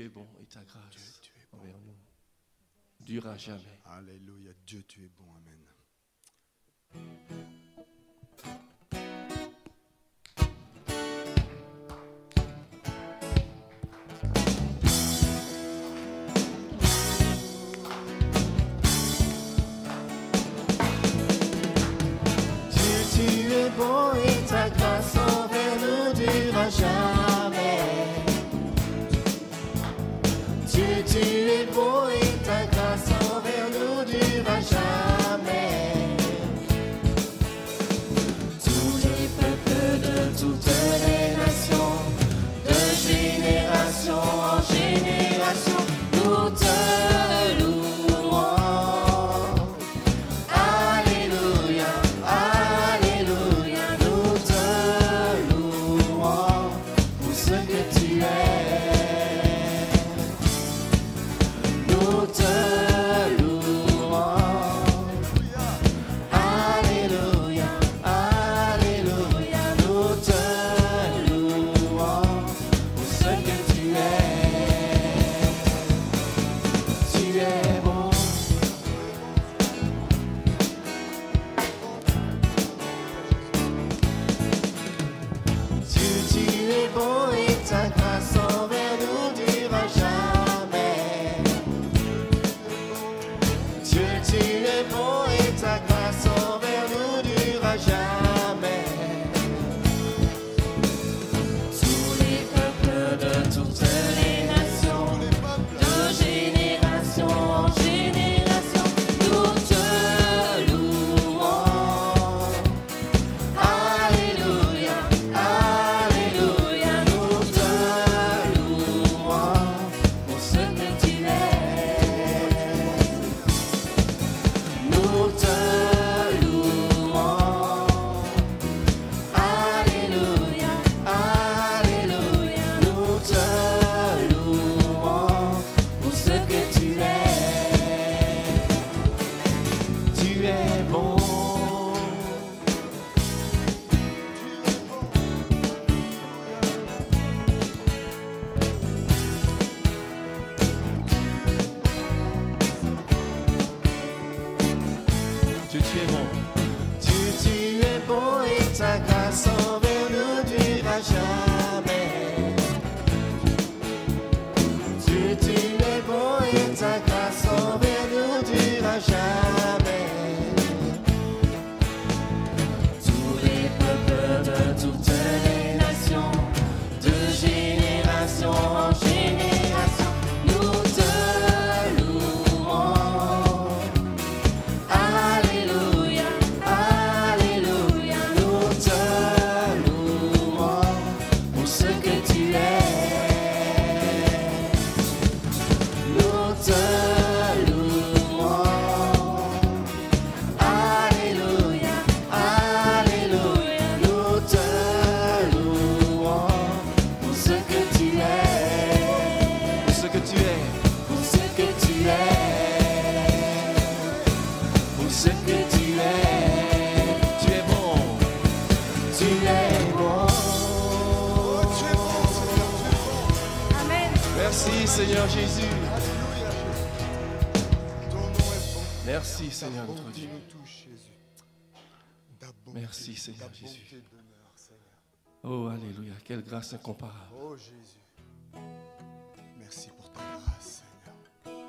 es bon et ta grâce envers nous ne durera jamais. Alléluia, Dieu, tu es bon, amen. Dieu, tu es bon et ta grâce envers nous ne durera jamais. Dieu, tu es bon et ta grâce envers nous ne durera jamais. Tous les peuples de toutes les nations, de génération en génération, nous te louons. Alléluia, Alléluia, nous te louons pour ce que tu es. Nous te louons. Alléluia, Alléluia, nous te louons pour ce que tu es. Tu es bon. Dieu, tu es bon et ta grâce envers nous ne durera jamais. Dieu, tu es bon et ta grâce envers nous ne durera jamais. Tous les peuples de toutes les nations, de génération en génération, nous te louons. Alléluia, Alléluia, nous te louons pour ce que tu es. Nous te louons. Alléluia, Alléluia, nous te louons pour ce que tu es. Tu es bon. Dieu, tu es bon. Dieu, tu es bon et ta grâce envers nous ne durera jamais. Dieu, tu es bon et ta grâce envers nous ne durera jamais. Tous les peuples de toutes les nations, de génération en génération, nous te louons. Alléluia, Alléluia, nous te louons pour ce que tu es. Nous te louons. Alléluia, Alléluia, nous te louons pour ce que tu es. Pour ce que tu es, Pour ce que tu es. Pour ce que tu es. tu es bon. Tu es bon. Amen. Merci Seigneur Jésus. Alléluia, Jésus. Ton nom est bon. Merci Seigneur Ta notre bonté Dieu. nous touche, Jésus. Ta bonté, Merci, Seigneur ta Jésus. bonté demeure, Seigneur. Oh Alléluia, quelle grâce incomparable. Oh Jésus. Merci pour ta grâce, Seigneur.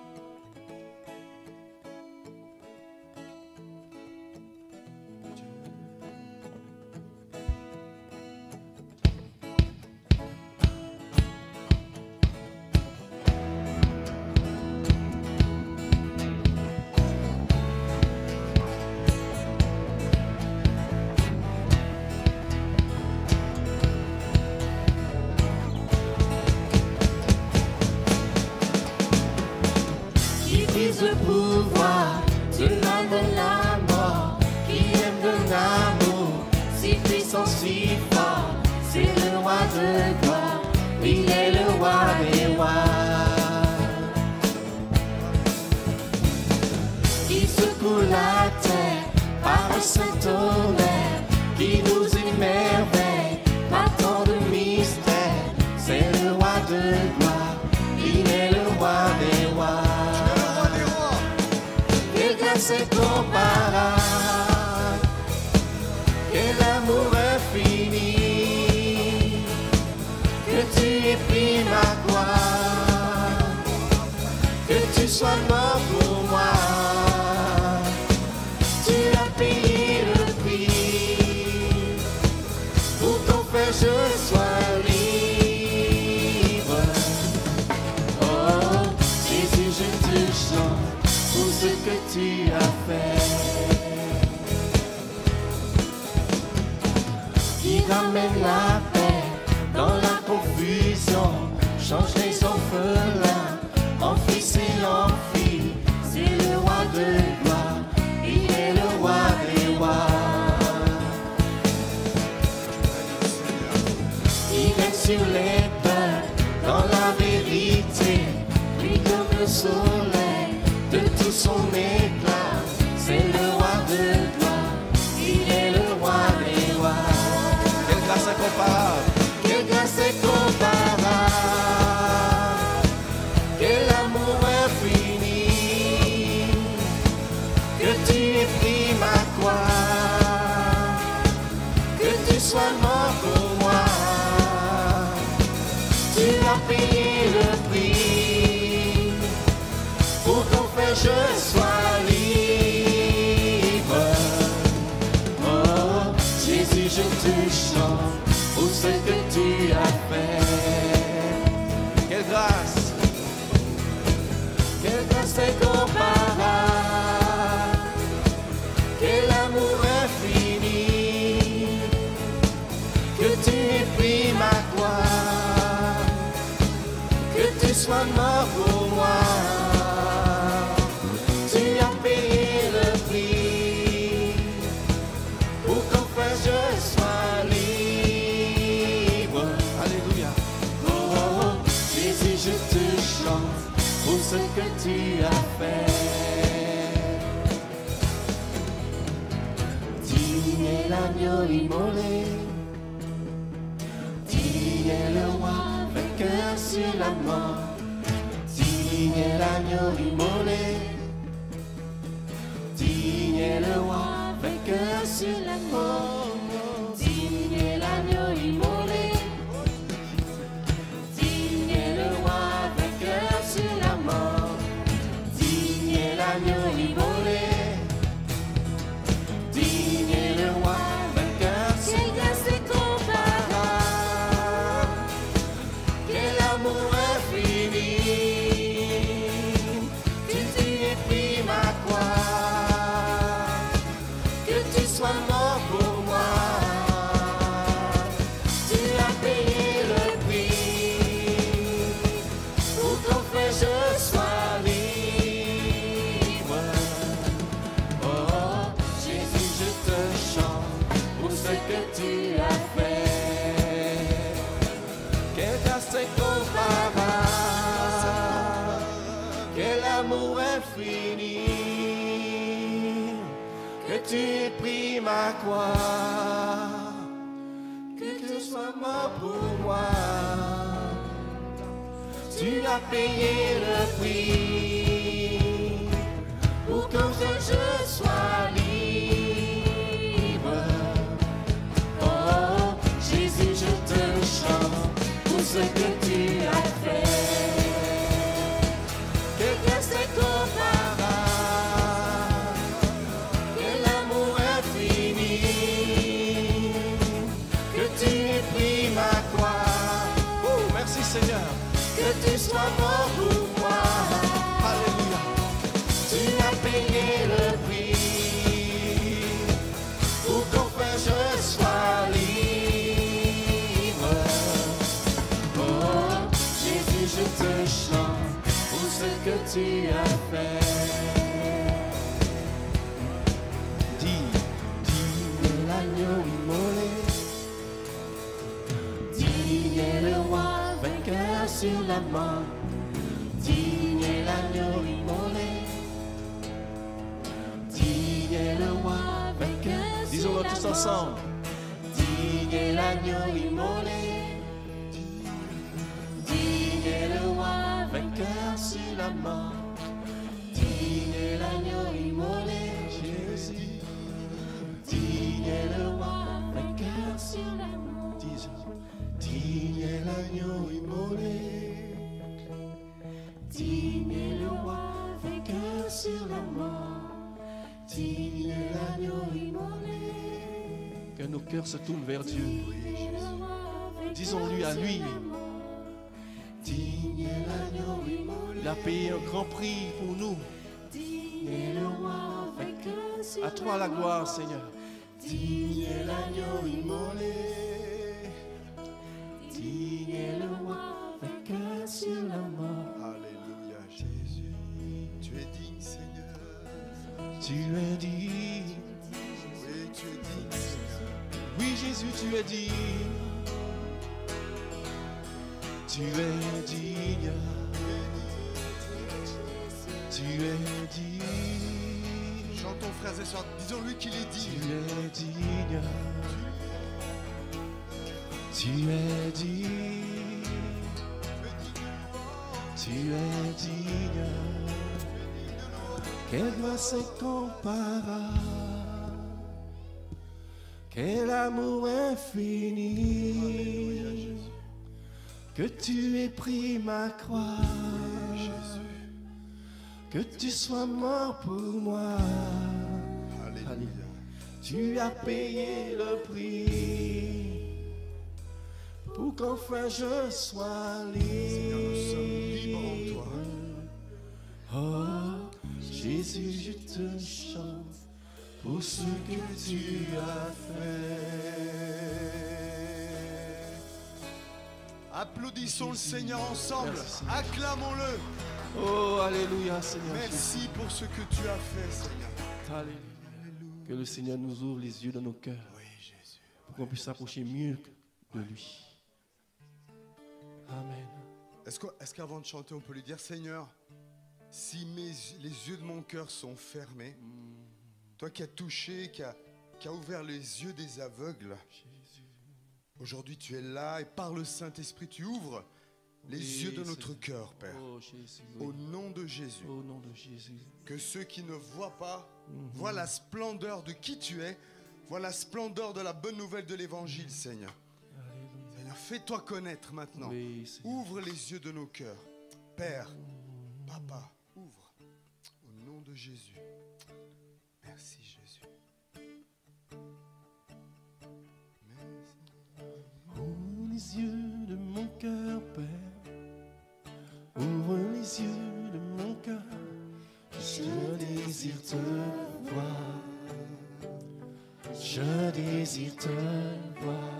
Qui brise le pouvoir du mal de la mort, qui aime de l'amour, si puissant, si fort, c'est le roi de gloire, il est le roi des rois. Qui secoue la terre par ce tonnerre, qui nous émerveille par tant de mystères, c'est le roi de gloire, il est incomparable. Quel amour infini, que tu aies pris ma gloire, que tu sois mort pour moi. Tu as payé le prix, pour qu'en fait je sois libre. Oh, Jésus, je te chante pour ce que tu as fait. Qui ramène la paix dans la confusion, change les orphelins en fils et en filles. C'est le roi de gloire, il est le roi des rois. Il règne sur les peuples dans la vérité, brille comme le soleil de tout son éclat. C'est le roi de gloire, il est le roi des rois. Quelle grâce incomparable. Quelle grâce incomparable, quel amour infini, que tu aies pris ma croix, que tu sois mort pour moi. Tu as payé le prix, pour qu'en fait je sois libre. Oh, Jésus, je te chante pour ce que tu as fait. Quelle grâce. Quelle grâce incomparable, quel amour infini, que tu aies pris ma gloire, que tu sois mort pour moi. Tu as payé le prix, pour qu'en fait je sois libre. Alléluia. Oh, Jésus, je te chante pour ce que tu as fait. Digne est l'agneau immolé, digne est le roi vainqueur sur la mort. Digne est l'agneau immolé, digne est le roi vainqueur sur la mort. Digne est l'agneau immolé, digne est le roi vainqueur sur la mort. Digne est l'agneau immolé, digne est le roi vainqueur sur la mort. Quelle grâce incomparable, quel amour infini, que tu aies pris ma croix, que tu sois mort pour moi. Tu as payé le prix, pour qu'en fait je sois libre. Oh, Jésus, je te chante pour ce que tu as fait. Quelle grâce incomparable. Quel amour infini, que tu aies pris ma croix, que tu sois mort pour moi. Tu as payé le prix, pour que je sois libre. Oh, Jésus, je te chante pour ce que tu as fait. Quelle grâce incomparable, quel amour infini, que tu aies pris ma croix, Merci Seigneur. que tu sois mort pour moi. Alléluia. Tu as payé le prix, pour qu'enfin je sois libre. Oh, Jésus, je te chante pour ce que tu as fait. Digne. Digne est l'agneau immolé, digne est le roi vainqueur sur la mort. Digne est l'agneau immolé, digne est le roi vainqueur sur Disons-le la tous mort. ensemble. Digne est l'agneau immolé, digne est le roi vainqueur sur la mort. Digne est l'agneau immolé, sur la mort, digne est l'agneau immolé. Que nos cœurs se tournent vers Dieu. Digne est le roi Disons-lui à lui. Digne est l'agneau immolé. Il a payé un grand prix pour nous. Digne est le roi vainqueur sur À toi la gloire, Seigneur. Digne est l'agneau immolé. Digne est le roi vainqueur sur la mort. Alléluia, Jésus. Tu es digne, Seigneur. Tu es digne. Oui, tu es digne, Seigneur. Oui, Jésus, tu es digne. Tu es digne. Tu es digne. Chantons, frères et sœurs, disons-lui qu'il est Tu digne. es digne. Tu es digne. Tu es digne. Quelle grâce incomparable. Quel amour infini. Que tu aies pris ma croix. Que tu sois mort pour moi. Alléluia. Tu as payé le prix pour qu'enfin je sois Seigneur, nous sommes libres en libre. toi. Oh, Jésus, je te chante pour ce que tu as fait. Applaudissons le Seigneur ensemble. Merci, Seigneur. Acclamons-le. Oh, alléluia, Seigneur. Merci pour ce que tu as fait, Seigneur. Alléluia. Que le Seigneur nous ouvre les yeux de nos cœurs Oui, Jésus. pour qu'on puisse s'approcher mieux de lui. Amen. Est-ce qu'avant de chanter, on peut lui dire, Seigneur, si les yeux de mon cœur sont fermés, toi qui as touché, qui as ouvert les yeux des aveugles, Jésus. aujourd'hui tu es là et par le Saint-Esprit, tu ouvres les Oui, yeux de notre Seigneur. cœur, Père. Oh Jésus. Au nom de Jésus. Au nom de Jésus. Que ceux qui ne voient pas voient la splendeur de qui tu es, voient la splendeur de la bonne nouvelle de l'Évangile, Seigneur. Alléluia. Seigneur, fais-toi connaître maintenant. Oui, Seigneur. Ouvre les yeux de nos cœurs. Père, Papa, ouvre. Au nom de Jésus. Merci Jésus. Merci. Ouvre les yeux de mon cœur, Père. Ouvre les yeux de mon cœur. Je désire te voir. Je désire te voir.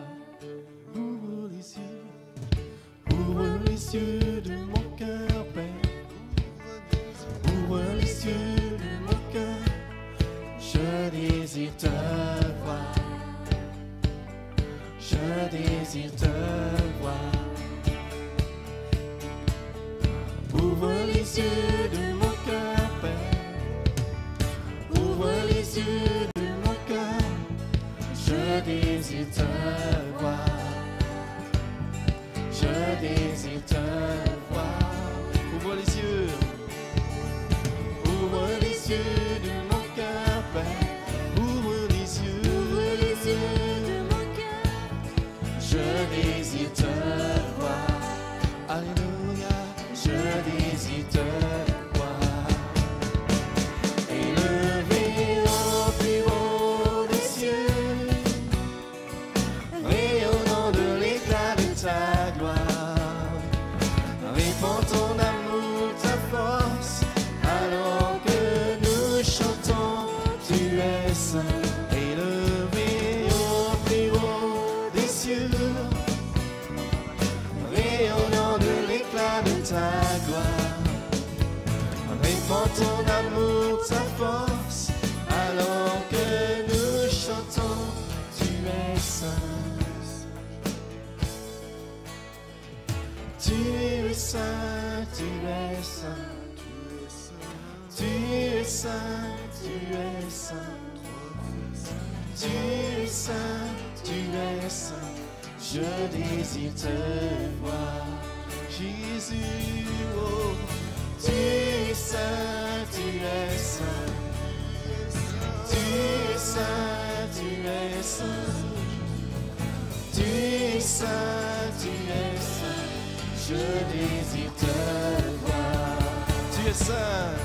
Ouvre les yeux. Ouvre les yeux de mon cœur, Père. Ouvre les yeux de mon cœur. Je désire te voir. Je désire te voir. Ouvre les yeux de mon cœur, Père. Ouvre les yeux de mon cœur. Je désire te voir. Je désire te voir. Ouvre les yeux. Ouvre les yeux de mon cœur, Père. Ouvre les yeux. Ouvre les yeux de mon cœur. Je désire te voir. Alléluia. Je désire te voir. Élevé au plus haut des cieux, rayonnant de l'éclat de ta gloire. Répands ton amour, ta force, alors que nous chantons, tu es saint. Élevé au plus haut des cieux, rayonnant de l'éclat de ta gloire. Répands ton amour, ta force, alors que nous chantons, tu es saint. Tu es saint, tu es saint. Tu es saint, tu es saint. Tu es saint, tu es saint. Je désire te voir. Jésus, oh. Tu es saint, tu es saint. Tu es saint, tu es saint. Tu es saint, tu es saint. Je désire te voir. Tu es saint.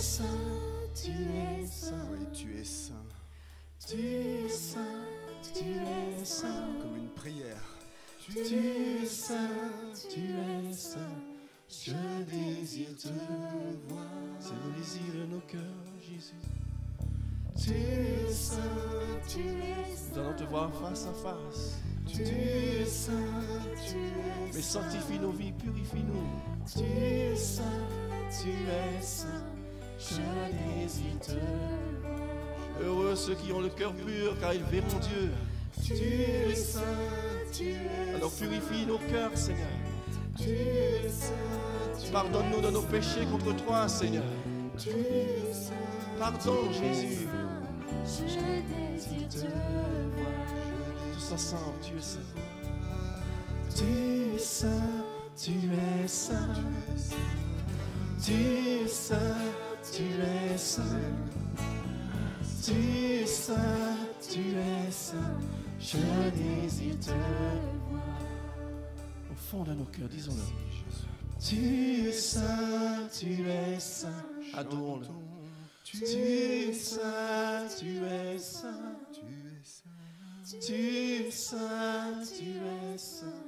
saint, tu es saint. Oui, tu es saint. Tu es saint, tu es saint. Comme une prière. Tu es saint, tu es saint. Je désire te voir. C'est le désir de nos cœurs, Jésus. Tu es saint, tu es saint. Nous allons te voir face à face. Tu es saint, tu es saint. Mais sanctifie nos vies, purifie-nous. Tu es saint, tu es saint. Je désire te voir. Heureux ceux qui ont le cœur pur, car ils verront Dieu. Tu es saint, tu es saint. Alors purifie nos cœurs, Seigneur. Tu es saint, tu es Pardonne-nous de nos péchés contre toi, Seigneur. Tu es saint. Pardon, Jésus. Je désire te voir. Tous ensemble, tu es saint. Tu es saint, tu es saint. Tu es saint, tu es saint. Tu es saint, tu es saint. Je désire te voir. Au fond de nos cœurs, disons-le. Tu es saint, tu es saint. Adorons-le. Tu es saint, tu es saint. Tu es saint, tu es saint.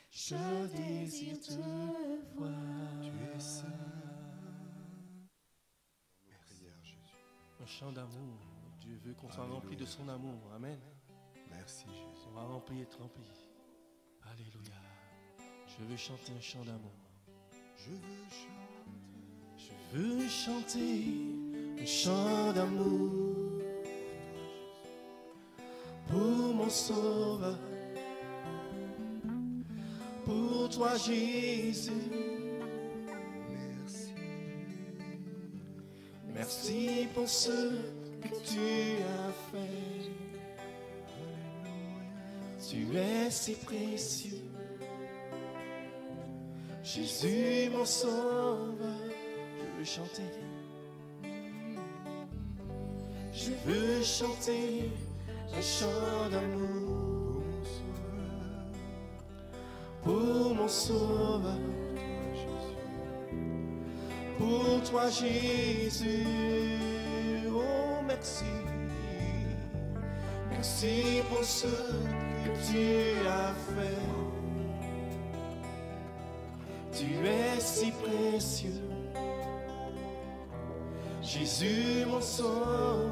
Je désire te voir. Tu es saint. Prière, Jésus. Un chant d'amour. Dieu veut qu'on soit rempli de son amour. Amen. Merci, Jésus. On va remplir et être rempli. Alléluia. Je veux chanter un chant d'amour. Je veux chanter. Je veux chanter un chant d'amour pour mon sauveur, pour toi Jésus. Merci. Merci pour ce que tu as fait. Tu es si précieux, Jésus mon sauveur. Je veux chanter. Je veux chanter un chant d'amour pour mon sauveur, pour toi Jésus. Oh merci, merci pour ce que tu as fait. Tu es si précieux, Jésus mon sauveur.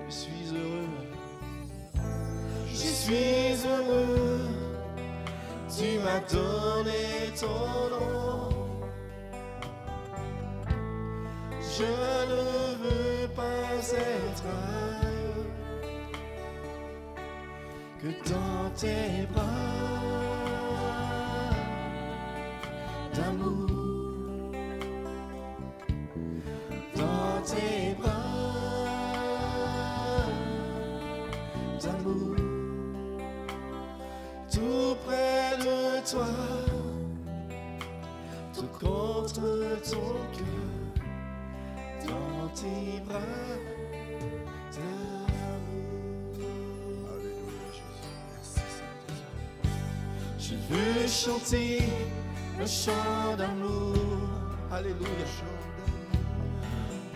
Je suis heureux, je suis heureux. Tu m'as donné ton nom. Je ne veux pas être ailleurs que dans tes bras d'amour. Dans tes bras d'amour, tout près de toi, tout contre ton cœur, dans tes bras d'amour. Alléluia, Jésus. Merci, Seigneur. Je veux chanter un chant d'amour, alléluia,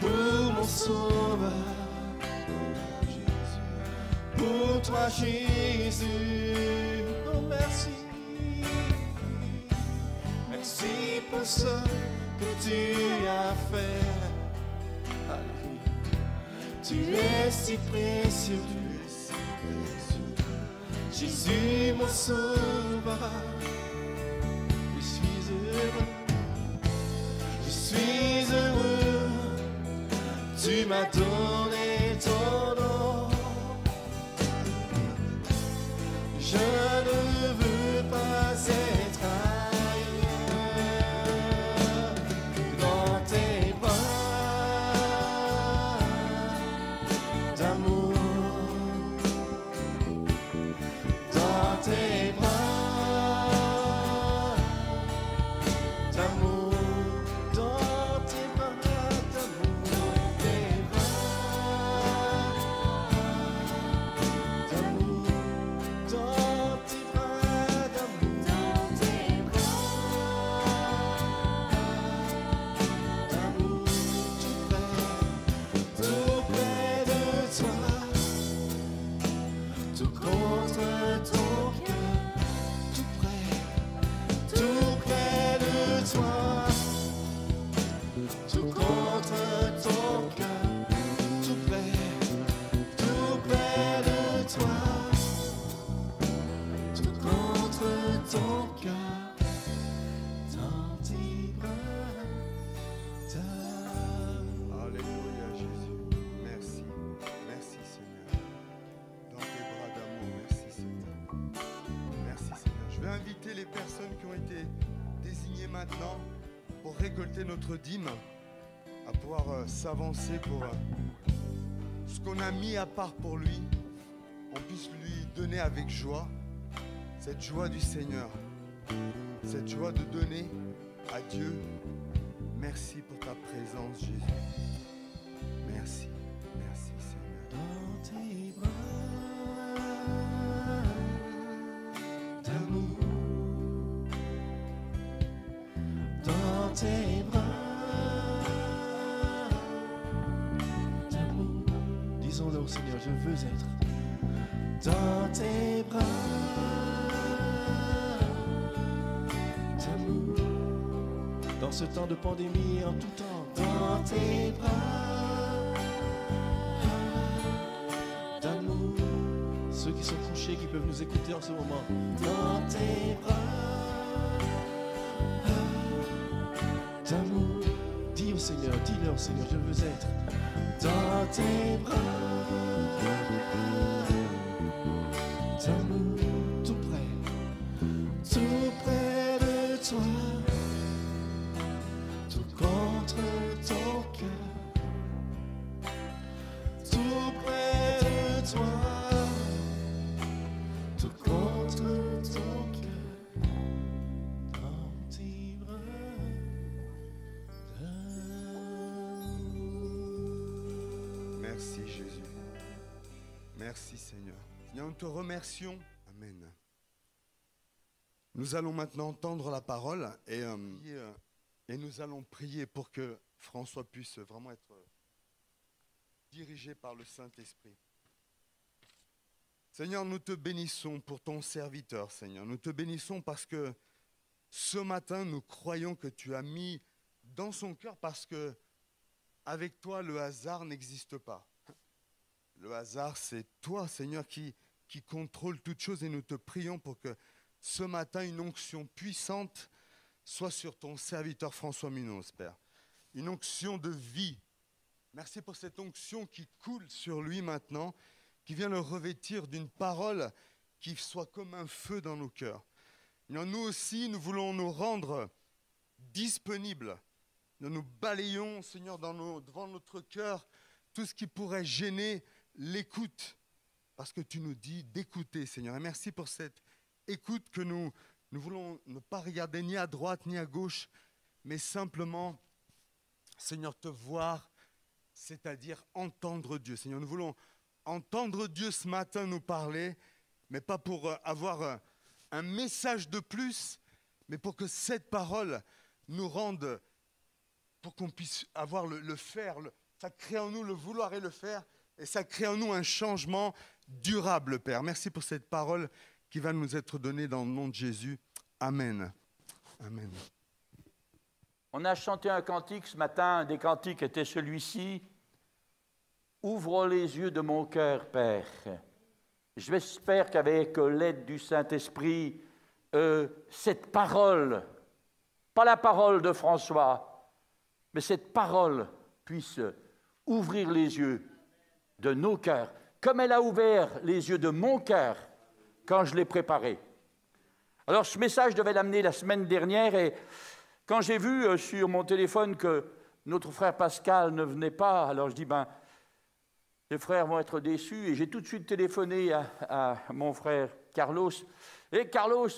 pour mon sauveur, pour toi Jésus. Oh merci, merci pour ce que tu as fait. Alléluia. Tu es si précieux, Jésus mon sauveur. Je suis heureux, je suis heureux. Tu m'as donné ton nom. Je ne veux pas être ailleurs que dans tes bras d'amour. Dans tes bras d'amour. Dans tes bras d'amour. Dans tes bras maintenant, pour récolter notre dîme, à pouvoir s'avancer pour ce qu'on a mis à part pour lui, on puisse lui donner avec joie, cette joie du Seigneur, cette joie de donner à Dieu. Merci pour ta présence, Jésus. Merci, merci Seigneur. Dans tes bras d'amour, dans tes bras d'amour, disons-le au Seigneur, je veux être dans tes bras d'amour. Dans ce temps de pandémie, en tout temps, dans tes bras d'amour. Ceux qui sont couchés, qui peuvent nous écouter en ce moment, dans tes bras d'amour. Dis au Seigneur, dis-le au Seigneur, je veux être dans tes bras d'amour, tout près de toi. Contre ton cœur, tout près de toi, tout contre ton cœur, dans tes bras d'amour. Merci Jésus. Merci Seigneur. Seigneur, nous te remercions. Amen. Nous allons maintenant entendre la parole et nous allons prier pour que François puisse vraiment être dirigé par le Saint-Esprit. Seigneur, nous te bénissons pour ton serviteur, Seigneur. Nous te bénissons parce que ce matin, nous croyons que tu as mis dans son cœur, parce que avec toi, le hasard n'existe pas. Le hasard, c'est toi, Seigneur, qui contrôle toutes choses, et nous te prions pour que ce matin, une onction puissante soit sur ton serviteur François Munoz, Père. Une onction de vie. Merci pour cette onction qui coule sur lui maintenant, qui vient le revêtir d'une parole qui soit comme un feu dans nos cœurs. Nous aussi, nous voulons nous rendre disponibles. Nous balayons, Seigneur, devant notre cœur tout ce qui pourrait gêner l'écoute, parce que tu nous dis d'écouter, Seigneur. Et merci pour cette écoute que nous voulons ne pas regarder ni à droite ni à gauche, mais simplement, Seigneur, te voir, c'est-à-dire entendre Dieu. Seigneur, nous voulons entendre Dieu ce matin nous parler, mais pas pour avoir un message de plus, mais pour que cette parole nous rende, pour qu'on puisse avoir le faire. Ça crée en nous le vouloir et le faire, et ça crée en nous un changement durable, Père. Merci pour cette parole qui va nous être donnée dans le nom de Jésus. Amen. Amen. On a chanté un cantique ce matin, un des cantiques était celui-ci. Ouvre les yeux de mon cœur, Père. J'espère qu'avec l'aide du Saint-Esprit, cette parole, pas la parole de François, mais cette parole puisse ouvrir les yeux de nos cœurs, comme elle a ouvert les yeux de mon cœur quand je l'ai préparé. Alors, ce message devait l'amener la semaine dernière, et quand j'ai vu sur mon téléphone que notre frère Pascal ne venait pas, alors je dis, les frères vont être déçus, et j'ai tout de suite téléphoné à mon frère Carlos. Et Carlos,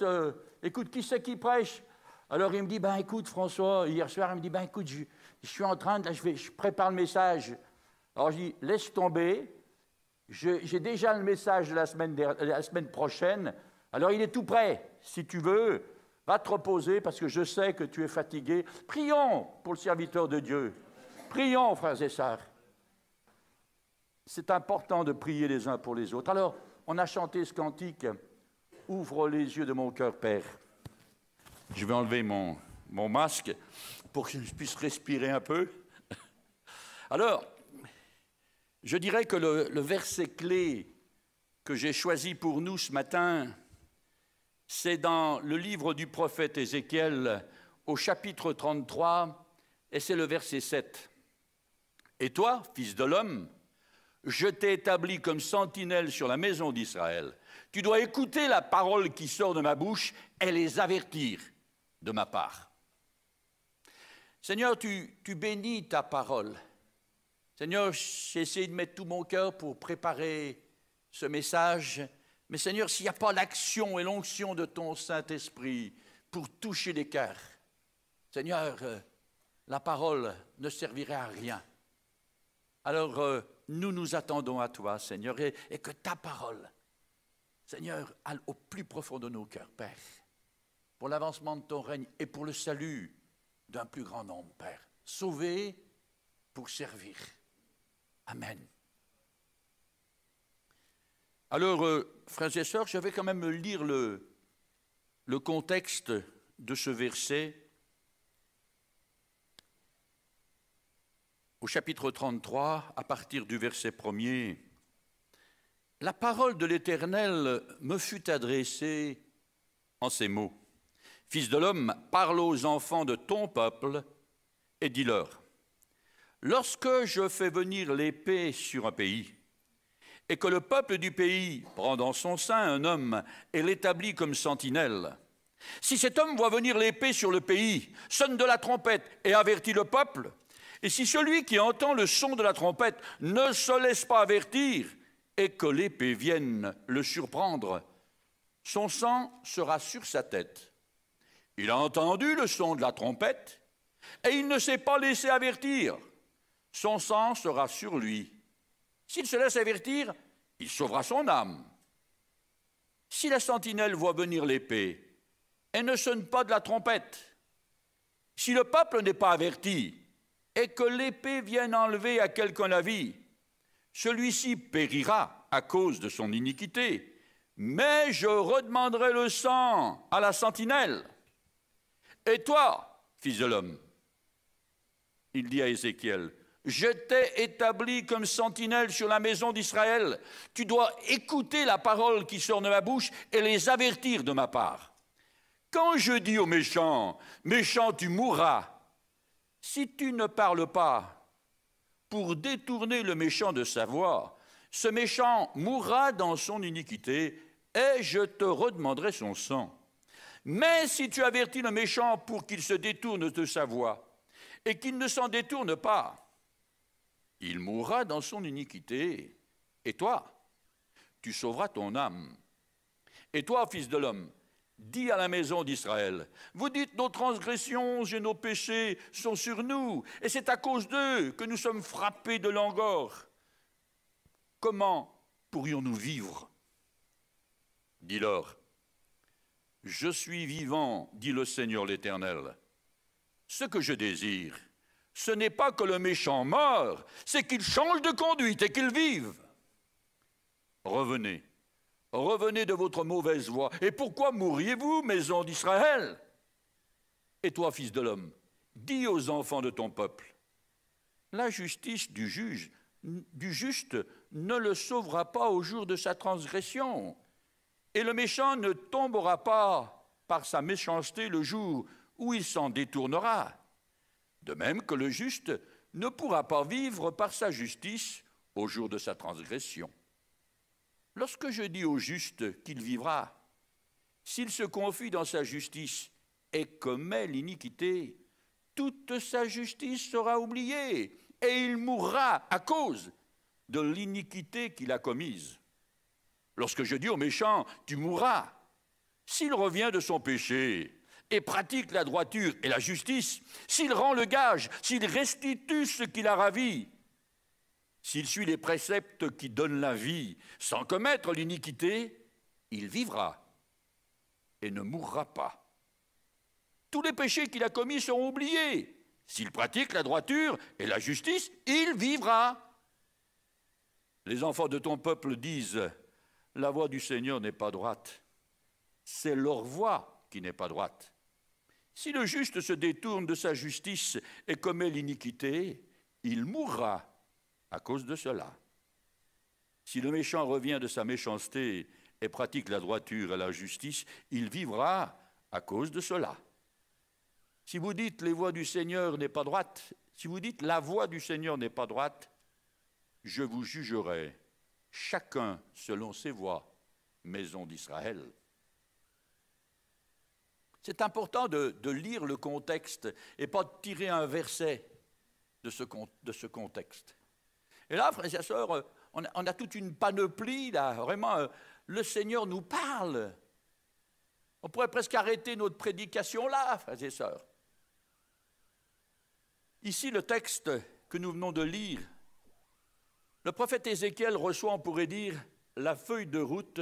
écoute, qui c'est qui prêche? Alors il me dit, écoute François, hier soir, il me dit, écoute, je suis en train, là, je prépare le message. Alors je dis, laisse tomber, j'ai déjà le message de la semaine prochaine, alors il est tout prêt. Si tu veux, va te reposer, parce que je sais que tu es fatigué. Prions pour le serviteur de Dieu. Prions, frères et sœurs. C'est important de prier les uns pour les autres. Alors, on a chanté ce cantique, « Ouvre les yeux de mon cœur, Père ». Je vais enlever mon masque pour que je puisse respirer un peu. Alors, je dirais que le verset clé que j'ai choisi pour nous ce matin, c'est dans le livre du prophète Ézéchiel, au chapitre 33, et c'est le verset 7. « Et toi, fils de l'homme, je t'ai établi comme sentinelle sur la maison d'Israël. Tu dois écouter la parole qui sort de ma bouche et les avertir de ma part. Seigneur, tu bénis ta parole. Seigneur, j'ai essayé de mettre tout mon cœur pour préparer ce message. Mais Seigneur, s'il n'y a pas l'action et l'onction de ton Saint-Esprit pour toucher les cœurs, Seigneur, la parole ne servirait à rien. Alors, nous nous attendons à toi, Seigneur, et que ta parole, Seigneur, aille au plus profond de nos cœurs, Père, pour l'avancement de ton règne et pour le salut d'un plus grand nombre, Père. Sauver pour servir. Amen. Alors, frères et sœurs, je vais quand même lire le contexte de ce verset au chapitre 33, à partir du verset 1er. « La parole de l'Éternel me fut adressée en ces mots. Fils de l'homme, parle aux enfants de ton peuple et dis-leur, lorsque je fais venir l'épée sur un pays, et que le peuple du pays prend dans son sein un homme et l'établit comme sentinelle, si cet homme voit venir l'épée sur le pays, sonne de la trompette et avertit le peuple, et si celui qui entend le son de la trompette ne se laisse pas avertir et que l'épée vienne le surprendre, son sang sera sur sa tête. Il a entendu le son de la trompette et il ne s'est pas laissé avertir. Son sang sera sur lui. S'il se laisse avertir, il sauvera son âme. Si la sentinelle voit venir l'épée et ne sonne pas de la trompette, si le peuple n'est pas averti et que l'épée vienne enlever à quelqu'un la vie, celui-ci périra à cause de son iniquité, mais je redemanderai le sang à la sentinelle. Et toi, fils de l'homme, il dit à Ézéchiel, je t'ai établi comme sentinelle sur la maison d'Israël. Tu dois écouter la parole qui sort de ma bouche et les avertir de ma part. Quand je dis aux méchants, méchant, tu mourras, si tu ne parles pas pour détourner le méchant de sa voie, ce méchant mourra dans son iniquité et je te redemanderai son sang. Mais si tu avertis le méchant pour qu'il se détourne de sa voie et qu'il ne s'en détourne pas, il mourra dans son iniquité, et toi, tu sauveras ton âme. Et toi, fils de l'homme, dis à la maison d'Israël, vous dites nos transgressions et nos péchés sont sur nous, et c'est à cause d'eux que nous sommes frappés de langor. Comment pourrions-nous vivre? Dis-leur, je suis vivant, dit le Seigneur l'Éternel. Ce que je désire, ce n'est pas que le méchant meure, c'est qu'il change de conduite et qu'il vive. Revenez, revenez de votre mauvaise voie. Et pourquoi mourriez-vous, maison d'Israël? Et toi, fils de l'homme, dis aux enfants de ton peuple, la justice du juge, du juste, ne le sauvera pas au jour de sa transgression, et le méchant ne tombera pas par sa méchanceté le jour où il s'en détournera. De même que le juste ne pourra pas vivre par sa justice au jour de sa transgression. Lorsque je dis au juste qu'il vivra, s'il se confie dans sa justice et commet l'iniquité, toute sa justice sera oubliée et il mourra à cause de l'iniquité qu'il a commise. Lorsque je dis au méchant, tu mourras, s'il revient de son péché et pratique la droiture et la justice, s'il rend le gage, s'il restitue ce qu'il a ravi, s'il suit les préceptes qui donnent la vie sans commettre l'iniquité, il vivra et ne mourra pas. Tous les péchés qu'il a commis seront oubliés. S'il pratique la droiture et la justice, il vivra. Les enfants de ton peuple disent, la voie du Seigneur n'est pas droite. C'est leur voie qui n'est pas droite. Si le juste se détourne de sa justice et commet l'iniquité, il mourra à cause de cela. Si le méchant revient de sa méchanceté et pratique la droiture et la justice, il vivra à cause de cela. Si vous dites les voies du Seigneur n'est pas droite, si vous dites la voie du Seigneur n'est pas droite, je vous jugerai, chacun selon ses voies, maison d'Israël. C'est important de lire le contexte et pas de tirer un verset de ce contexte. Et là, frères et sœurs, on a toute une panoplie, là, vraiment, le Seigneur nous parle. On pourrait presque arrêter notre prédication là, frères et sœurs. Ici, le texte que nous venons de lire, le prophète Ézéchiel reçoit, on pourrait dire, la feuille de route,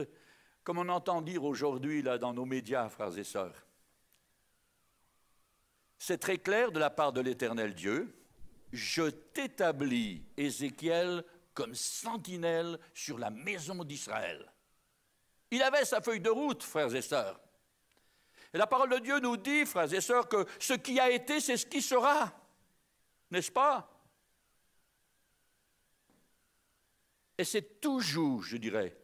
comme on entend dire aujourd'hui là, dans nos médias, frères et sœurs. C'est très clair de la part de l'Éternel Dieu. Je t'établis, Ézéchiel, comme sentinelle sur la maison d'Israël. Il avait sa feuille de route, frères et sœurs. Et la parole de Dieu nous dit, frères et sœurs, que ce qui a été, c'est ce qui sera. N'est-ce pas? Et c'est toujours, je dirais,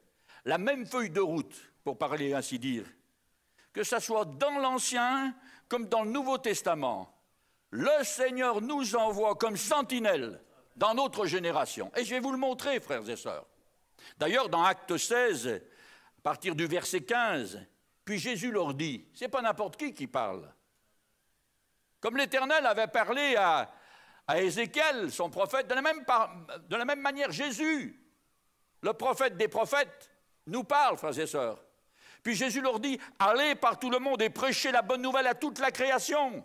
la même feuille de route, pour parler ainsi dire, que ce soit dans l'Ancien comme dans le Nouveau Testament. Le Seigneur nous envoie comme sentinelle dans notre génération. Et je vais vous le montrer, frères et sœurs. D'ailleurs, dans Acte 16, à partir du verset 15, puis Jésus leur dit, c'est pas n'importe qui parle. Comme l'Éternel avait parlé à Ézéchiel, son prophète, de la même manière, Jésus, le prophète des prophètes, nous parle, frères et sœurs. Puis Jésus leur dit, allez par tout le monde et prêchez la bonne nouvelle à toute la création.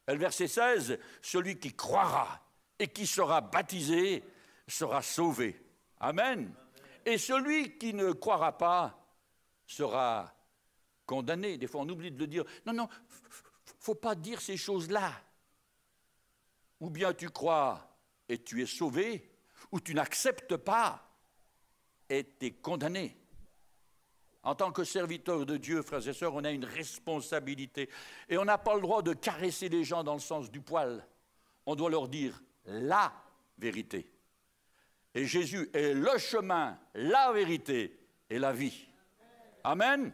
Et le verset 16, celui qui croira et qui sera baptisé sera sauvé. Amen. Et celui qui ne croira pas sera condamné. Des fois, on oublie de le dire. Non, il ne faut pas dire ces choses-là. Ou bien tu crois et tu es sauvé, ou tu n'acceptes pas et tu es condamné. En tant que serviteur de Dieu, frères et sœurs, on a une responsabilité. Et on n'a pas le droit de caresser les gens dans le sens du poil. On doit leur dire la vérité. Et Jésus est le chemin, la vérité et la vie. Amen.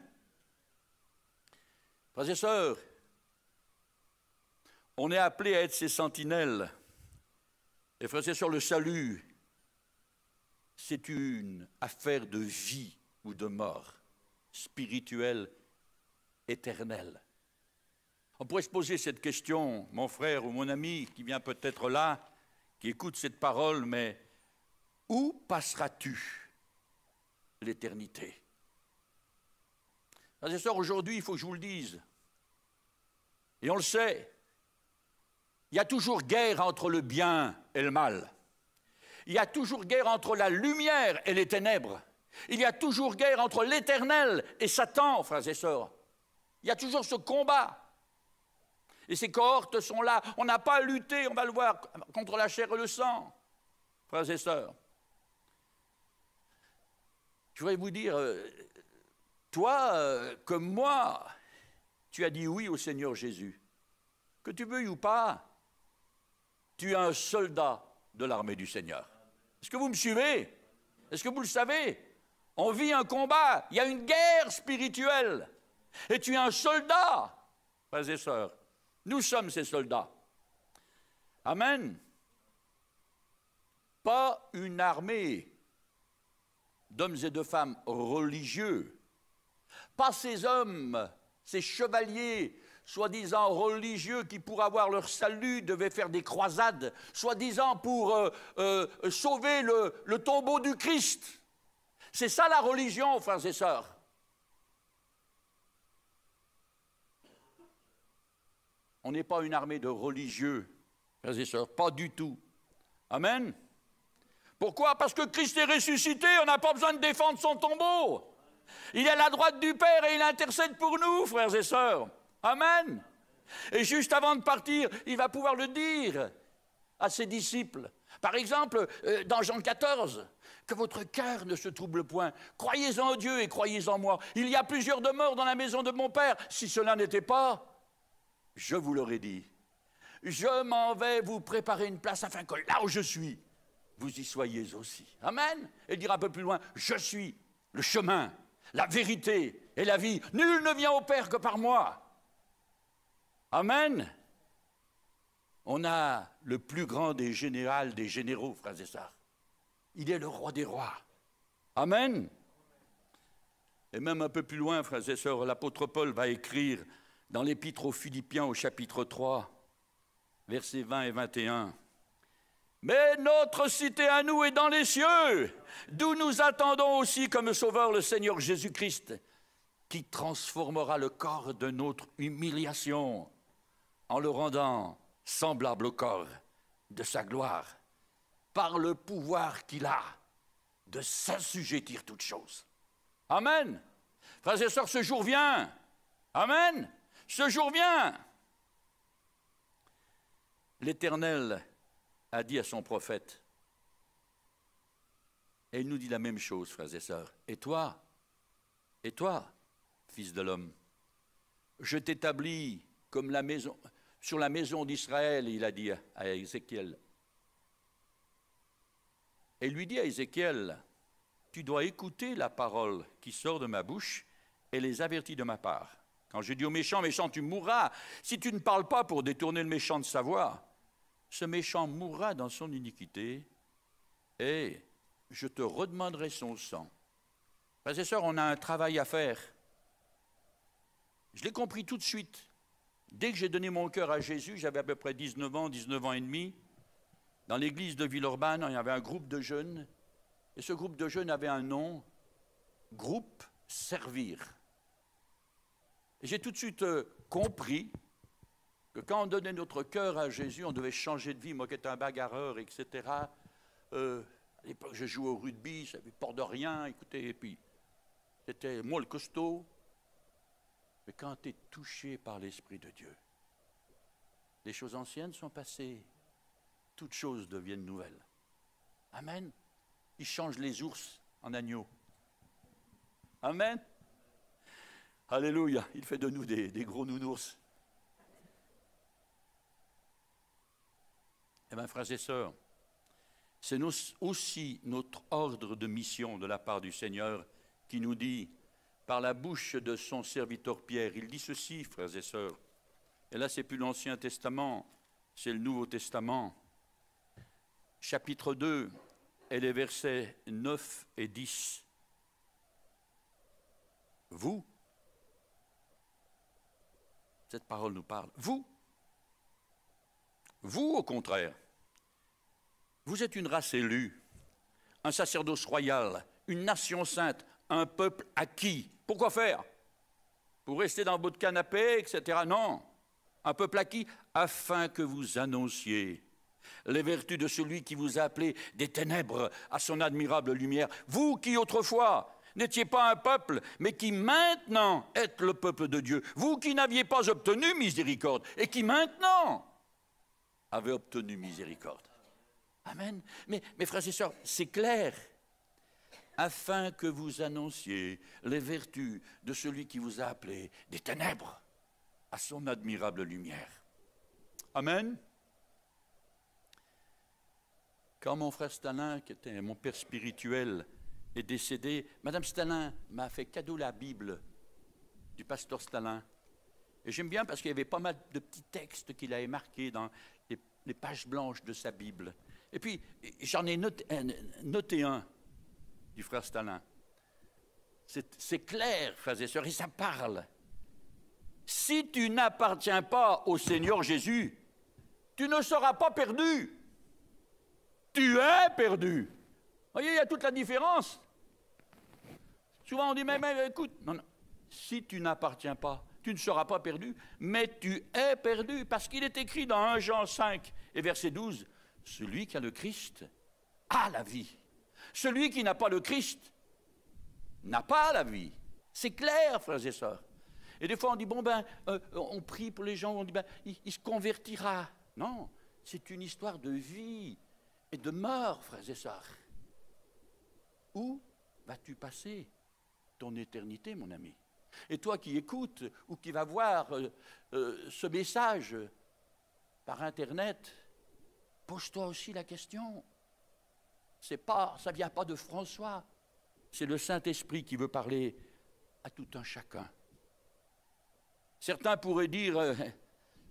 Frères et sœurs, on est appelé à être ces sentinelles. Et frères et sœurs, le salut, c'est une affaire de vie ou de mort. Spirituel, éternel. On pourrait se poser cette question, mon frère ou mon ami qui vient peut-être là, qui écoute cette parole, mais où passeras-tu l'éternité? Frères et sœurs, aujourd'hui, il faut que je vous le dise, et on le sait, il y a toujours guerre entre le bien et le mal. Il y a toujours guerre entre la lumière et les ténèbres. Il y a toujours guerre entre l'Éternel et Satan, frères et sœurs. Il y a toujours ce combat. Et ces cohortes sont là. On n'a pas à lutter, on va le voir, contre la chair et le sang, frères et sœurs. Je voudrais vous dire, toi, comme moi, tu as dit oui au Seigneur Jésus. Que tu veuilles ou pas, tu es un soldat de l'armée du Seigneur. Est-ce que vous me suivez? Est-ce que vous le savez? On vit un combat, il y a une guerre spirituelle. Et tu es un soldat, frères et sœurs. Nous sommes ces soldats. Amen. Pas une armée d'hommes et de femmes religieux. Pas ces hommes, ces chevaliers, soi-disant religieux qui, pour avoir leur salut, devaient faire des croisades, soi-disant pour sauver le tombeau du Christ. C'est ça la religion, frères et sœurs. On n'est pas une armée de religieux, frères et sœurs, pas du tout. Amen. Pourquoi? Parce que Christ est ressuscité, on n'a pas besoin de défendre son tombeau. Il est à la droite du Père et il intercède pour nous, frères et sœurs. Amen. Et juste avant de partir, il va pouvoir le dire à ses disciples. Par exemple, dans Jean 14, que votre cœur ne se trouble point. Croyez en Dieu et croyez en moi. Il y a plusieurs demeures dans la maison de mon Père. Si cela n'était pas, je vous l'aurais dit. Je m'en vais vous préparer une place afin que là où je suis, vous y soyez aussi. Amen. Et il dira un peu plus loin, je suis le chemin, la vérité et la vie. Nul ne vient au Père que par moi. Amen. On a le plus grand des généraux, frères et sœurs. Il est le roi des rois. Amen. Et même un peu plus loin, frères et sœurs, l'apôtre Paul va écrire dans l'Épître aux Philippiens au chapitre 3, versets 20 et 21. « Mais notre cité à nous est dans les cieux, d'où nous attendons aussi comme Sauveur le Seigneur Jésus-Christ, qui transformera le corps de notre humiliation en le rendant semblable au corps de sa gloire, par le pouvoir qu'il a de s'assujettir toutes choses. » Amen. Frères et sœurs, ce jour vient. Amen. Ce jour vient. L'Éternel a dit à son prophète, et il nous dit la même chose, frères et sœurs. Et toi, fils de l'homme, je t'établis comme la maison, sur la maison d'Israël, il a dit à Ézéchiel. Et il lui dit à Ézéchiel, tu dois écouter la parole qui sort de ma bouche et les avertis de ma part. Quand je dis au méchant, méchant, tu mourras. Si tu ne parles pas pour détourner le méchant de sa voie, ce méchant mourra dans son iniquité et je te redemanderai son sang. Frères et sœurs, on a un travail à faire. Je l'ai compris tout de suite. Dès que j'ai donné mon cœur à Jésus, j'avais à peu près 19 ans et demi. Dans l'église de Villeurbanne, il y avait un groupe de jeunes. Et ce groupe de jeunes avait un nom, Groupe Servir. Et j'ai tout de suite compris que quand on donnait notre cœur à Jésus, on devait changer de vie. Moi qui étais un bagarreur, etc. À l'époque, je jouais au rugby, ça n'avait peur de rien. Écoutez, et puis, c'était moi le costaud. Mais quand tu es touché par l'Esprit de Dieu, les choses anciennes sont passées, toutes choses deviennent nouvelles. Amen. Il change les ours en agneaux. Amen. Alléluia. Il fait de nous des gros nounours. Eh bien, frères et sœurs, c'est aussi notre ordre de mission de la part du Seigneur qui nous dit, par la bouche de son serviteur Pierre, il dit ceci, frères et sœurs. Et là, c'est plus l'Ancien Testament, c'est le Nouveau Testament. Chapitre 2 et les versets 9 et 10. Vous, cette parole nous parle, vous, au contraire, vous êtes une race élue, un sacerdoce royal, une nation sainte, un peuple acquis. Pourquoi faire? Pour rester dans votre canapé, etc. Non, un peuple acquis, afin que vous annonciez les vertus de celui qui vous a appelé des ténèbres à son admirable lumière. Vous qui autrefois n'étiez pas un peuple, mais qui maintenant êtes le peuple de Dieu. Vous qui n'aviez pas obtenu miséricorde et qui maintenant avez obtenu miséricorde. Amen. Mais frères et sœurs, c'est clair. Afin que vous annonciez les vertus de celui qui vous a appelé des ténèbres à son admirable lumière. Amen. Quand mon frère Stalin, qui était mon père spirituel, est décédé, Madame Stalin m'a fait cadeau la Bible du pasteur Stalin. Et j'aime bien parce qu'il y avait pas mal de petits textes qu'il avait marqués dans les pages blanches de sa Bible. Et puis, j'en ai noté un du frère Stalin. C'est clair, frères et sœurs, et ça parle. Si tu n'appartiens pas au Seigneur Jésus, tu ne seras pas perdu. Tu es perdu. Vous voyez, il y a toute la différence. Souvent on dit, mais écoute, non. Si tu n'appartiens pas, tu ne seras pas perdu, mais tu es perdu, parce qu'il est écrit dans 1 Jean 5 et verset 12, celui qui a le Christ a la vie. Celui qui n'a pas le Christ n'a pas la vie. C'est clair, frères et sœurs. Et des fois on dit, on prie pour les gens, on dit, il se convertira. Non, c'est une histoire de vie et de mort, frères et sœurs. Où vas-tu passer ton éternité, mon ami? Et toi qui écoutes ou qui vas voir ce message par Internet, pose-toi aussi la question. Ça ne vient pas de François, c'est le Saint-Esprit qui veut parler à tout un chacun. Certains pourraient dire,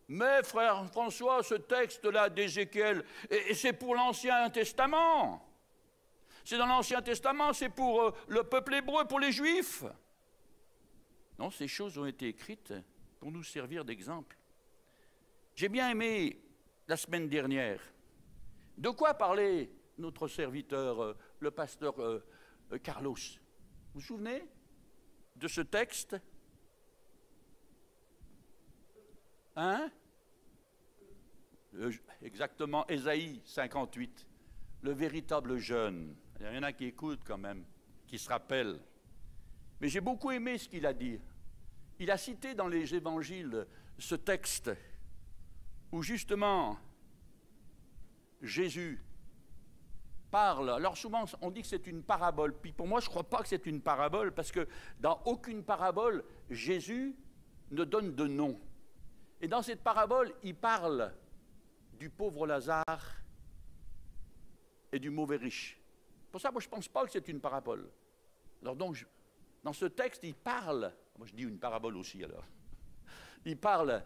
mais frère François, ce texte-là d'Ézéchiel, et c'est pour l'Ancien Testament. C'est dans l'Ancien Testament, c'est pour le peuple hébreu, pour les Juifs. Non, ces choses ont été écrites pour nous servir d'exemple. J'ai bien aimé la semaine dernière. De quoi parlait notre serviteur, le pasteur Carlos? Vous vous souvenez de ce texte? Hein? Exactement, Ésaïe 58, le véritable jeûne. Il y en a qui écoutent quand même, qui se rappellent. Mais j'ai beaucoup aimé ce qu'il a dit. Il a cité dans les évangiles ce texte où justement Jésus parle. Alors souvent on dit que c'est une parabole, puis pour moi je ne crois pas que c'est une parabole parce que dans aucune parabole Jésus ne donne de nom. Et dans cette parabole il parle du pauvre Lazare et du mauvais riche. Pour ça moi je ne pense pas que c'est une parabole. Alors donc dans ce texte il parle, moi je dis une parabole aussi alors, il parle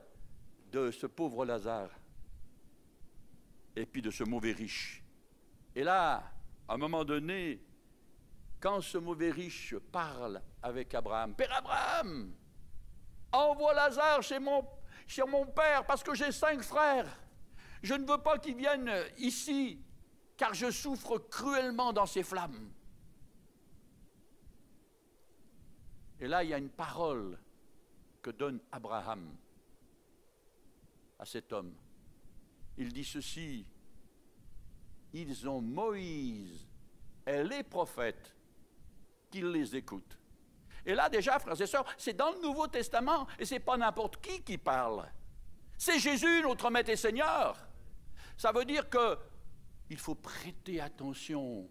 de ce pauvre Lazare et puis de ce mauvais riche. Et là, à un moment donné, quand ce mauvais riche parle avec Abraham, « Père Abraham, envoie Lazare chez mon père parce que j'ai 5 frères. Je ne veux pas qu'il vienne ici car je souffre cruellement dans ces flammes. » Et là, il y a une parole que donne Abraham à cet homme. Il dit ceci: ils ont Moïse et les prophètes qu'ils les écoutent. Et là déjà, frères et sœurs, c'est dans le Nouveau Testament et c'est pas n'importe qui parle. C'est Jésus, notre Maître et Seigneur. Ça veut dire que il faut prêter attention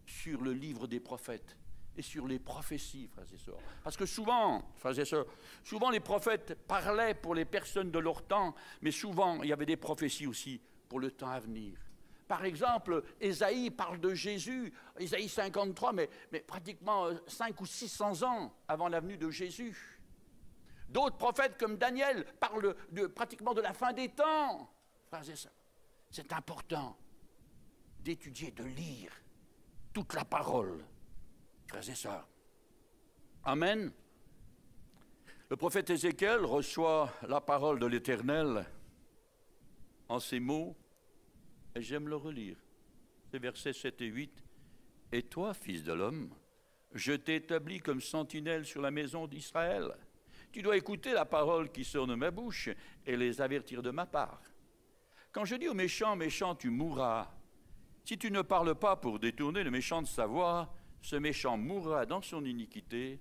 sur le livre des prophètes et sur les prophéties, frères et sœurs. Parce que souvent, frères et sœurs, souvent les prophètes parlaient pour les personnes de leur temps, mais souvent il y avait des prophéties aussi pour le temps à venir. Par exemple, Ésaïe parle de Jésus, Ésaïe 53, mais pratiquement 500 ou 600 ans avant la venue de Jésus. D'autres prophètes comme Daniel parlent pratiquement de la fin des temps. Frères et sœurs, c'est important d'étudier, de lire toute la parole. Frères et sœurs. Amen. Le prophète Ézéchiel reçoit la parole de l'Éternel en ces mots, et j'aime le relire. C'est versets 7 et 8. « Et toi, fils de l'homme, je t'ai établi comme sentinelle sur la maison d'Israël. Tu dois écouter la parole qui sort de ma bouche et les avertir de ma part. Quand je dis au méchant, méchant, tu mourras, si tu ne parles pas pour détourner le méchant de sa voie, ce méchant mourra dans son iniquité,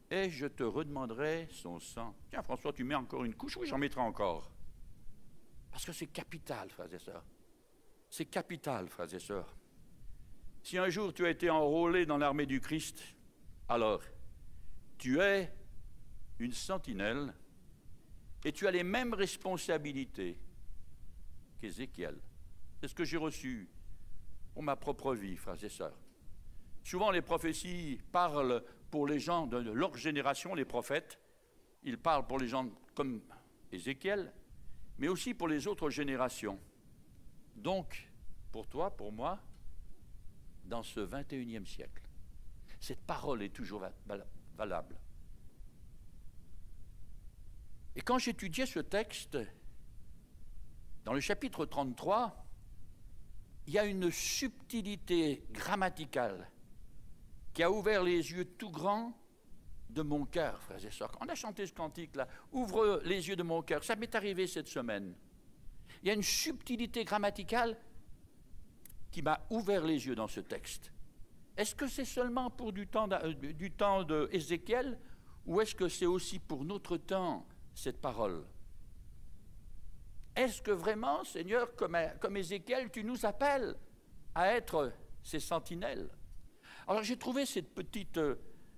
et je te redemanderai son sang. » Tiens, François, tu mets encore une couche? Oui, j'en mettrai encore. Parce que c'est capital, frères et sœurs. C'est capital, frères et sœurs. Si un jour tu as été enrôlé dans l'armée du Christ, alors tu es une sentinelle et tu as les mêmes responsabilités qu'Ézéchiel. C'est ce que j'ai reçu pour ma propre vie, frères et sœurs. Souvent, les prophéties parlent pour les gens de leur génération, les prophètes. Ils parlent pour les gens comme Ézéchiel, mais aussi pour les autres générations. Donc, pour toi, pour moi, dans ce 21e siècle, cette parole est toujours valable. Et quand j'étudiais ce texte, dans le chapitre 33, il y a une subtilité grammaticale qui a ouvert les yeux tout grands de mon cœur, frères et sœurs. On a chanté ce cantique-là, « Ouvre les yeux de mon cœur ». Ça m'est arrivé cette semaine. Il y a une subtilité grammaticale qui m'a ouvert les yeux dans ce texte. Est-ce que c'est seulement pour du temps d'Ézéchiel ou est-ce que c'est aussi pour notre temps, cette parole? Est-ce que vraiment, Seigneur, comme Ézéchiel, tu nous appelles à être ces sentinelles? Alors j'ai trouvé cette petite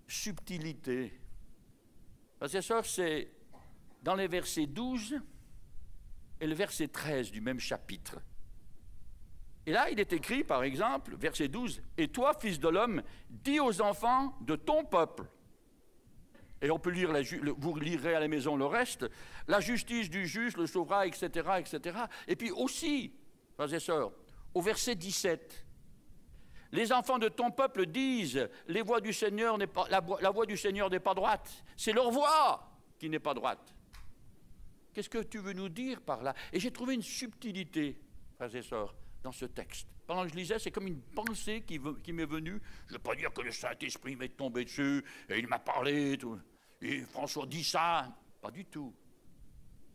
subtilité. Frères et sœurs, c'est dans les versets 12 et le verset 13 du même chapitre. Et là, il est écrit, par exemple, verset 12, « Et toi, fils de l'homme, dis aux enfants de ton peuple. » Et on peut lire, vous lirez à la maison le reste, « La justice du juste le sauvera, etc., etc. » Et puis aussi, frères et sœurs, au verset 17, « Les enfants de ton peuple disent, la voix du Seigneur n'est pas droite. C'est leur voix qui n'est pas droite. Qu'est-ce que tu veux nous dire par là? Et j'ai trouvé une subtilité, frères et sœurs, dans ce texte. Pendant que je lisais, c'est comme une pensée qui m'est venue. Je ne veux pas dire que le Saint-Esprit m'est tombé dessus, et il m'a parlé, tout. Et François dit ça. Pas du tout.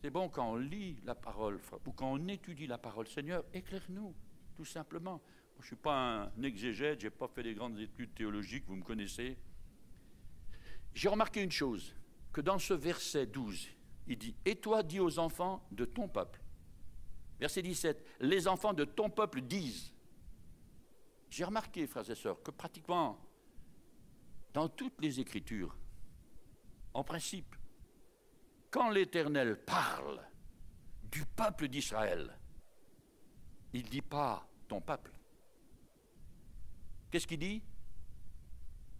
C'est bon quand on lit la parole, ou quand on étudie la parole. Seigneur, éclaire-nous, tout simplement. Moi, je ne suis pas un exégète, je n'ai pas fait des grandes études théologiques, vous me connaissez. J'ai remarqué une chose, que dans ce verset 12, il dit « Et toi, dis aux enfants de ton peuple ». Verset 17, « Les enfants de ton peuple disent ». J'ai remarqué, frères et sœurs, que pratiquement dans toutes les Écritures, en principe, quand l'Éternel parle du peuple d'Israël, il ne dit pas « ton peuple ». Qu'est-ce qu'il dit?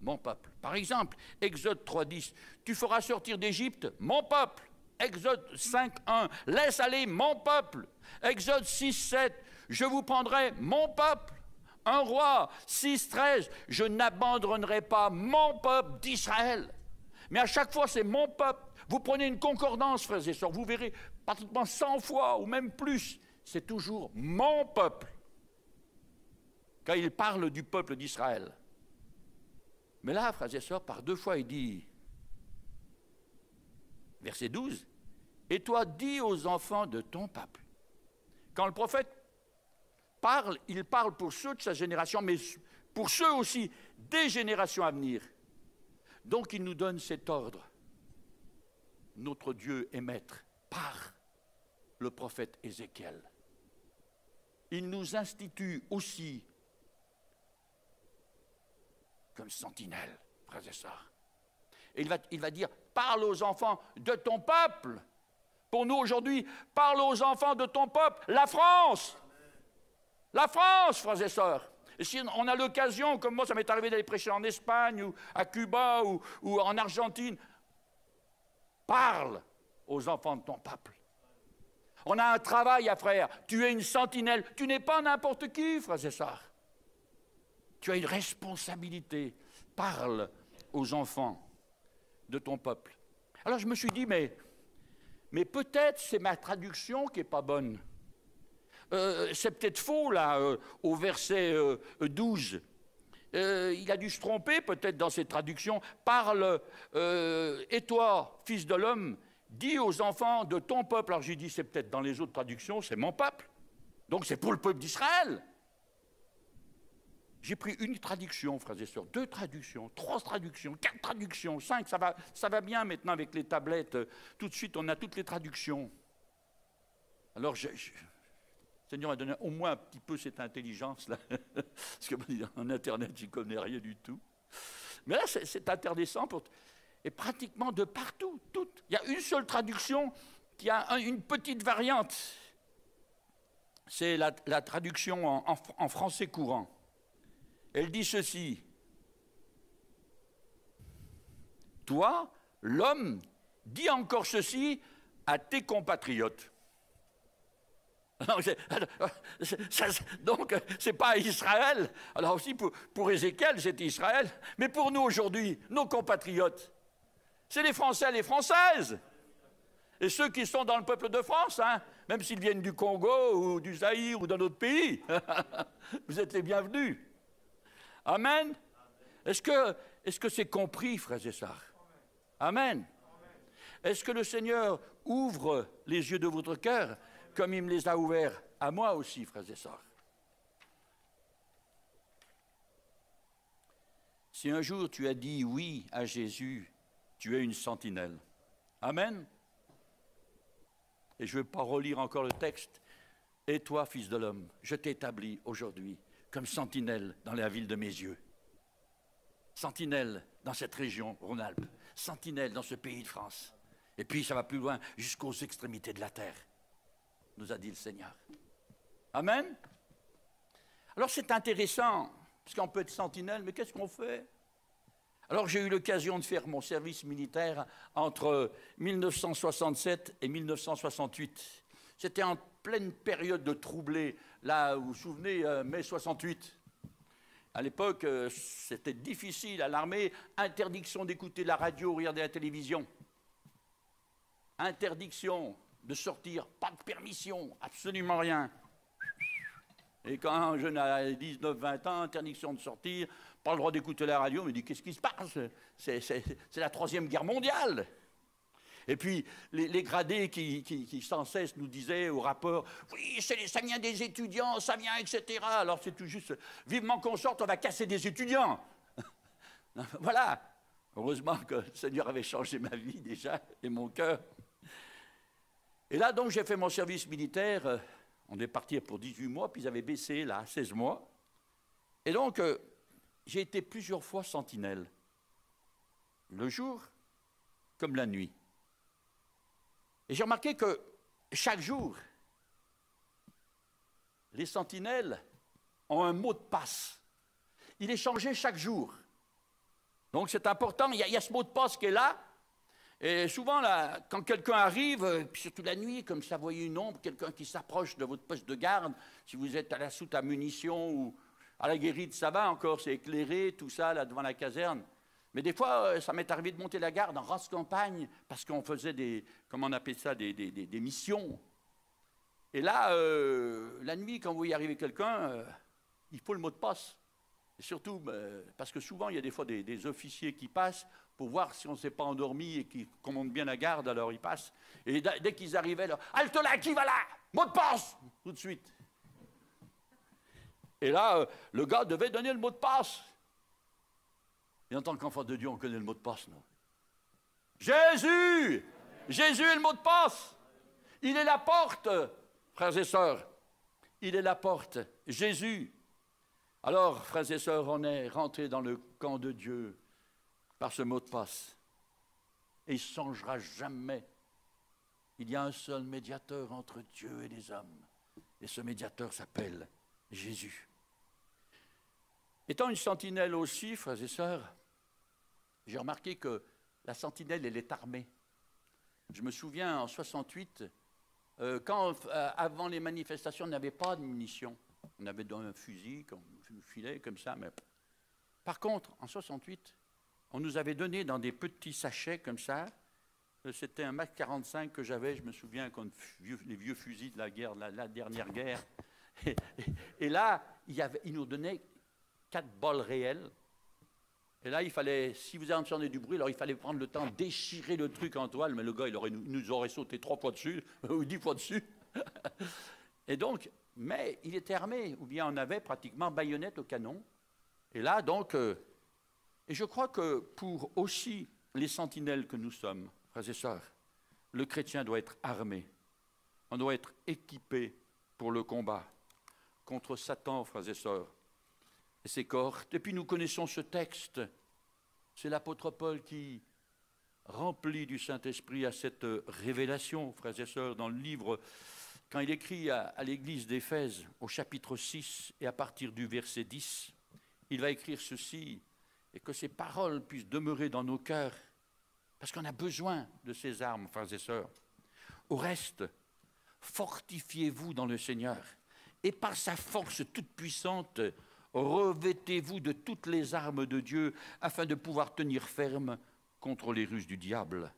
Mon peuple. Par exemple, Exode 3.10, tu feras sortir d'Égypte mon peuple. Exode 5.1, laisse aller mon peuple. Exode 6.7, je vous prendrai mon peuple. Un roi, 6.13, je n'abandonnerai pas mon peuple d'Israël. Mais à chaque fois, c'est mon peuple. Vous prenez une concordance, frères et sœurs, vous verrez pratiquement 100 fois ou même plus, c'est toujours mon peuple. Quand il parle du peuple d'Israël. Mais là, frères et sœurs, par 2 fois, il dit, verset 12, « Et toi, dis aux enfants de ton peuple. » Quand le prophète parle, il parle pour ceux de sa génération, mais pour ceux aussi des générations à venir. Donc, il nous donne cet ordre. Notre Dieu est maître par le prophète Ézéchiel. Il nous institue aussi comme sentinelle, frères et sœurs. Et il va dire, parle aux enfants de ton peuple. Pour nous aujourd'hui, parle aux enfants de ton peuple, la France. La France, frères et sœurs. Et si on a l'occasion, comme moi, ça m'est arrivé d'aller prêcher en Espagne, ou à Cuba, ou en Argentine, parle aux enfants de ton peuple. On a un travail à faire. Tu es une sentinelle. Tu n'es pas n'importe qui, frères et sœurs. Tu as une responsabilité. Parle aux enfants de ton peuple. Alors je me suis dit, mais peut-être c'est ma traduction qui n'est pas bonne. C'est peut-être faux, là, au verset 12. Il a dû se tromper, peut-être, dans ses traductions. Parle, et toi, fils de l'homme, dis aux enfants de ton peuple. Alors j'ai dit, c'est peut-être dans les autres traductions, c'est mon peuple. Donc c'est pour le peuple d'Israël. J'ai pris une traduction, frères et sœurs, 2 traductions, 3 traductions, 4 traductions, 5, ça va bien maintenant avec les tablettes. Tout de suite, on a toutes les traductions. Alors, le Seigneur m'a donné au moins un petit peu cette intelligence-là, parce qu'en Internet, j'y connais rien du tout. Mais là, c'est intéressant, et pratiquement de partout, toutes. Il y a une seule traduction qui a une petite variante. C'est la traduction en français courant. Elle dit ceci. Toi, l'homme, dis encore ceci à tes compatriotes. Donc, ce n'est pas Israël. Alors aussi, pour Ézéchiel, c'était Israël. Mais pour nous aujourd'hui, nos compatriotes, c'est les Français et les Françaises. Et ceux qui sont dans le peuple de France, hein, même s'ils viennent du Congo ou du Zaïre ou d'un autre pays, vous êtes les bienvenus. Amen. Est-ce que c'est compris, frères et sœurs? Amen. Est-ce que le Seigneur ouvre les yeux de votre cœur comme il me les a ouverts à moi aussi, frères et sœurs? Si un jour tu as dit oui à Jésus, tu es une sentinelle. Amen. Et je ne vais pas relire encore le texte. Et toi, fils de l'homme, je t'établis aujourd'hui comme sentinelle dans la ville de mes yeux. Sentinelle dans cette région Rhône-Alpes. Sentinelle dans ce pays de France. Et puis ça va plus loin, jusqu'aux extrémités de la terre, nous a dit le Seigneur. Amen. Alors c'est intéressant, parce qu'on peut être sentinelle, mais qu'est-ce qu'on fait? Alors j'ai eu l'occasion de faire mon service militaire entre 1967 et 1968. C'était en pleine période de troublée, là, vous vous souvenez, mai 68. À l'époque, c'était difficile à l'armée, interdiction d'écouter la radio, regarder la télévision. Interdiction. de sortir, pas de permission, absolument rien. Et quand un jeune a 19-20 ans, interdiction de sortir, pas le droit d'écouter la radio, on me dit qu'est-ce qui se passe? C'est la Troisième Guerre mondiale. Et puis les gradés qui sans cesse nous disaient au rapport, oui, ça vient des étudiants, ça vient, etc. Alors c'est tout juste, vivement qu'on sorte, on va casser des étudiants. Voilà. Heureusement que le Seigneur avait changé ma vie déjà et mon cœur. Et là, donc, j'ai fait mon service militaire. On est parti pour 18 mois, puis ils avaient baissé, là, 16 mois. Et donc, j'ai été plusieurs fois sentinelle. Le jour comme la nuit. Et j'ai remarqué que chaque jour, les sentinelles ont un mot de passe. Il est changé chaque jour. Donc c'est important, il y a ce mot de passe qui est là. Et souvent, là, quand quelqu'un arrive, puis surtout la nuit, comme ça, vous voyez une ombre, quelqu'un qui s'approche de votre poste de garde, si vous êtes à la soute à munitions ou à la guérite, ça va encore, c'est éclairé, tout ça, là, devant la caserne. Mais des fois, ça m'est arrivé de monter la garde en race campagne, parce qu'on faisait des, comment on appelle ça, des missions. Et là, la nuit, quand vous voyez arriver quelqu'un, il faut le mot de passe. Et surtout, parce que souvent, il y a des fois des officiers qui passent pour voir si on ne s'est pas endormi et qui commandent bien la garde, alors ils passent. Et dès qu'ils arrivaient, là, halte là, qui va là? Mot de passe! Tout de suite. Et là, le gars devait donner le mot de passe. Et en tant qu'enfant de Dieu, on connaît le mot de passe, non? Jésus! Jésus est le mot de passe. Il est la porte, frères et sœurs. Il est la porte. Jésus. Alors, frères et sœurs, on est rentrés dans le camp de Dieu par ce mot de passe. Et il ne changera jamais. Il y a un seul médiateur entre Dieu et les hommes. Et ce médiateur s'appelle Jésus. Étant une sentinelle aussi, frères et sœurs, j'ai remarqué que la sentinelle, elle est armée. Je me souviens, en 68, quand, avant les manifestations, on n'avait pas de munitions. On avait un fusil, un filet, comme ça. Mais... Par contre, en 68, on nous avait donné dans des petits sachets, comme ça. C'était un Mac 45 que j'avais, je me souviens, les vieux fusils de la guerre, la dernière guerre. Et là, il nous donnait 4 balles réelles. Et là, il fallait, si vous entendez du bruit, alors il fallait prendre le temps de déchirer le truc en toile, mais le gars, nous aurait sauté 3 fois dessus, ou 10 fois dessus. Et donc, mais il était armé, ou bien on avait pratiquement baïonnette au canon. Et là, donc, et je crois que pour aussi les sentinelles que nous sommes, frères et sœurs, le chrétien doit être armé. On doit être équipé pour le combat contre Satan, frères et sœurs, et ses cohortes. Et puis nous connaissons ce texte. C'est l'apôtre Paul qui, rempli du Saint-Esprit, a cette révélation, frères et sœurs, dans le livre, quand il écrit à l'église d'Éphèse, au chapitre 6, et à partir du verset 10, il va écrire ceci, et que ces paroles puissent demeurer dans nos cœurs, parce qu'on a besoin de ces armes, frères et sœurs. Au reste, fortifiez-vous dans le Seigneur, et par sa force toute puissante, revêtez-vous de toutes les armes de Dieu, afin de pouvoir tenir ferme contre les ruses du diable.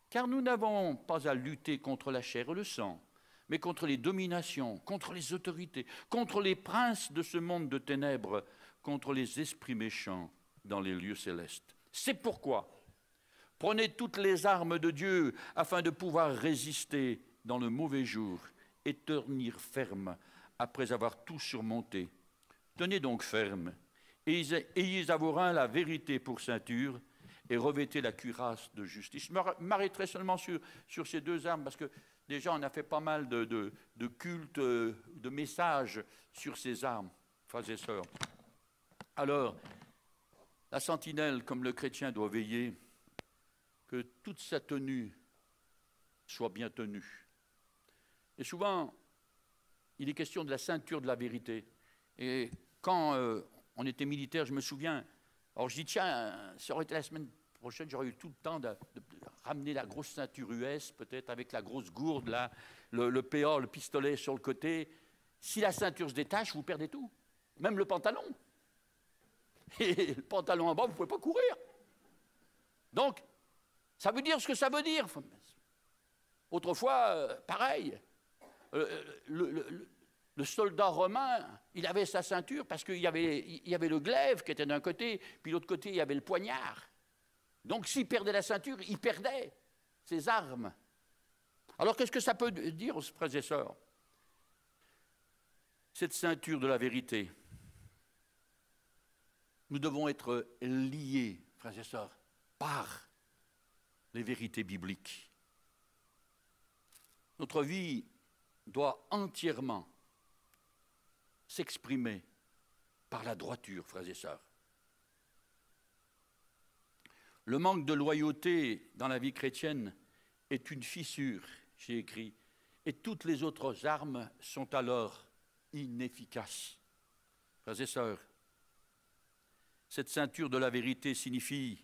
Car nous n'avons pas à lutter contre la chair et le sang, mais contre les dominations, contre les autorités, contre les princes de ce monde de ténèbres, contre les esprits méchants dans les lieux célestes. C'est pourquoi prenez toutes les armes de Dieu afin de pouvoir résister dans le mauvais jour et tenir ferme après avoir tout surmonté. Tenez donc ferme, et ayez à vos reins la vérité pour ceinture et revêtez la cuirasse de justice. Je m'arrêterai seulement sur ces 2 armes parce que déjà on a fait pas mal de cultes, de messages sur ces armes, frères et sœurs. Alors, la sentinelle, comme le chrétien, doit veiller que toute sa tenue soit bien tenue. Et souvent, il est question de la ceinture de la vérité. Et quand on était militaire, je me souviens, alors je dis, tiens, ça aurait été la semaine prochaine, j'aurais eu tout le temps de ramener la grosse ceinture US, peut-être avec la grosse gourde, là, le PA, le pistolet sur le côté. Si la ceinture se détache, vous perdez tout, même le pantalon. Et le pantalon en bas, vous ne pouvez pas courir. Donc, ça veut dire ce que ça veut dire. Autrefois, pareil, le soldat romain, il avait sa ceinture parce qu'il y avait le glaive qui était d'un côté, puis de l'autre côté, il y avait le poignard. Donc, s'il perdait la ceinture, il perdait ses armes. Alors, qu'est-ce que ça peut dire, frères et sœurs? Cette ceinture de la vérité, nous devons être liés, frères et sœurs, par les vérités bibliques. Notre vie doit entièrement s'exprimer par la droiture, frères et sœurs. Le manque de loyauté dans la vie chrétienne est une fissure, j'ai écrit, et toutes les autres armes sont alors inefficaces. Frères et sœurs, cette ceinture de la vérité signifie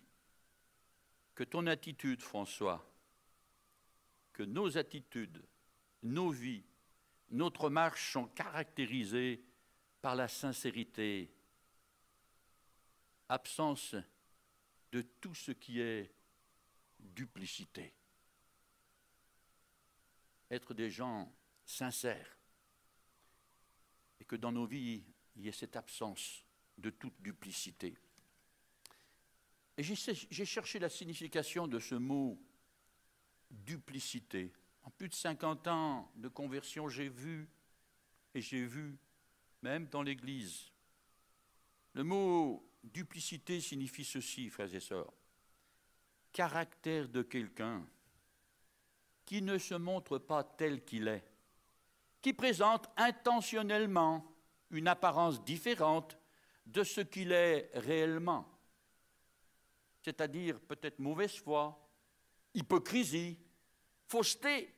que ton attitude, François, que nos attitudes, nos vies, notre marche sont caractérisées par la sincérité, absence de tout ce qui est duplicité. Être des gens sincères et que dans nos vies, il y ait cette absence de toute duplicité. Et j'ai cherché la signification de ce mot duplicité. En plus de 50 ans de conversion, j'ai vu, même dans l'Église, le mot duplicité signifie ceci, frères et sœurs. Caractère de quelqu'un qui ne se montre pas tel qu'il est, qui présente intentionnellement une apparence différente de ce qu'il est réellement. C'est-à-dire peut-être mauvaise foi, hypocrisie, fausseté.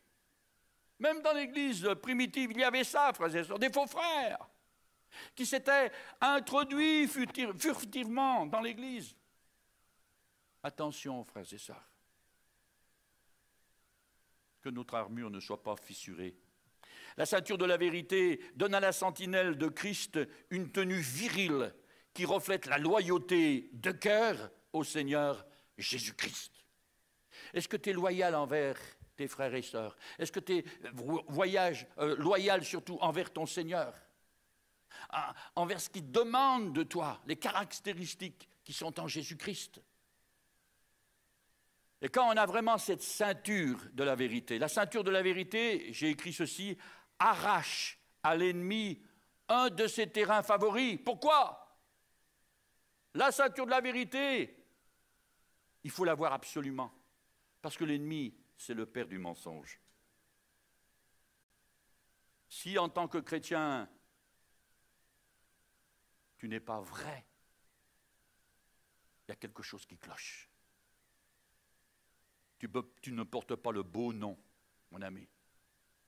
Même dans l'Église primitive, il y avait ça, frères et sœurs, des faux frères qui s'étaient introduits furtivement dans l'Église. Attention, frères et sœurs, que notre armure ne soit pas fissurée. La ceinture de la vérité donne à la sentinelle de Christ une tenue virile qui reflète la loyauté de cœur au Seigneur Jésus-Christ. Est-ce que tu es loyal envers tes frères et sœurs? Est-ce que tu es loyal surtout envers ton Seigneur? Envers ce qu'il demande de toi, les caractéristiques qui sont en Jésus-Christ. Et quand on a vraiment cette ceinture de la vérité, la ceinture de la vérité, j'ai écrit ceci, arrache à l'ennemi un de ses terrains favoris. Pourquoi? La ceinture de la vérité, il faut l'avoir absolument. Parce que l'ennemi, c'est le père du mensonge. Si en tant que chrétien, tu n'es pas vrai, il y a quelque chose qui cloche. Tu ne portes pas le beau nom, mon ami.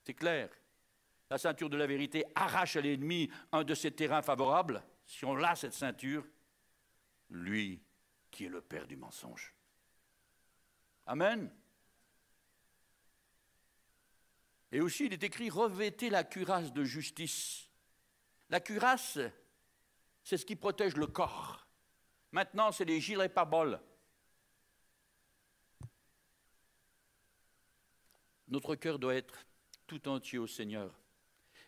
C'est clair. La ceinture de la vérité arrache à l'ennemi un de ses terrains favorables. Si on a cette ceinture, lui qui est le père du mensonge. Amen. Et aussi, il est écrit, revêtez la cuirasse de justice. La cuirasse, c'est ce qui protège le corps. Maintenant, c'est les gilets pare-balles. Notre cœur doit être tout entier au Seigneur,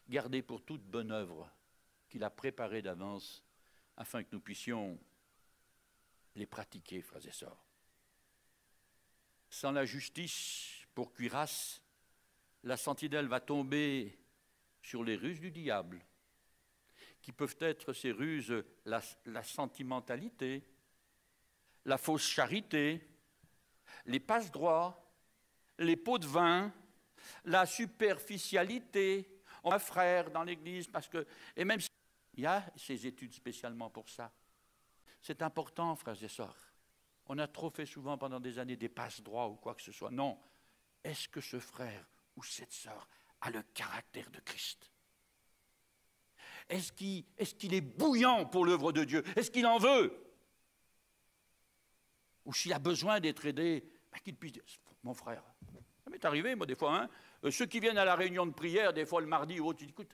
gardé pour toute bonne œuvre qu'il a préparée d'avance, afin que nous puissions les pratiquer, frères et sœurs. Sans la justice pour cuirasse, la sentinelle va tomber sur les ruses du diable, qui peuvent être ces ruses, la sentimentalité, la fausse charité, les passe-droits, les pots de vin, la superficialité. On a un frère dans l'Église, parce que, et même il y a ces études spécialement pour ça. C'est important, frères et sœurs. On a trop fait souvent pendant des années des passe-droits ou quoi que ce soit. Non. Est-ce que ce frère ou cette sœur a le caractère de Christ? Est-ce qu'il est bouillant pour l'œuvre de Dieu? Est-ce qu'il en veut? Ou s'il a besoin d'être aidé, qu'il puisse dire, mon frère, ça m'est arrivé, moi, des fois, ceux qui viennent à la réunion de prière, des fois le mardi ou autre, ils disent,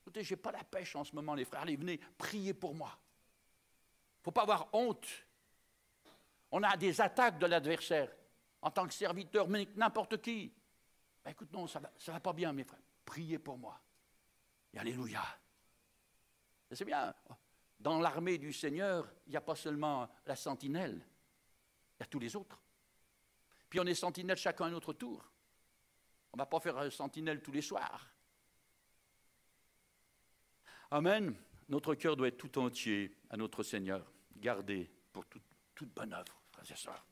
écoutez, j'ai pas la pêche en ce moment, les frères, allez, venez, priez pour moi. Il ne faut pas avoir honte. On a des attaques de l'adversaire, en tant que serviteur, mais n'importe qui. Ben, écoute, non, ça va pas bien, mes frères. Priez pour moi. Et alléluia. Et c'est bien. Dans l'armée du Seigneur, il n'y a pas seulement la sentinelle, il y a tous les autres. Puis on est sentinelle chacun à notre tour. On ne va pas faire sentinelle tous les soirs. Amen. Notre cœur doit être tout entier à notre Seigneur, gardé pour toute bonne œuvre, frères et sœurs.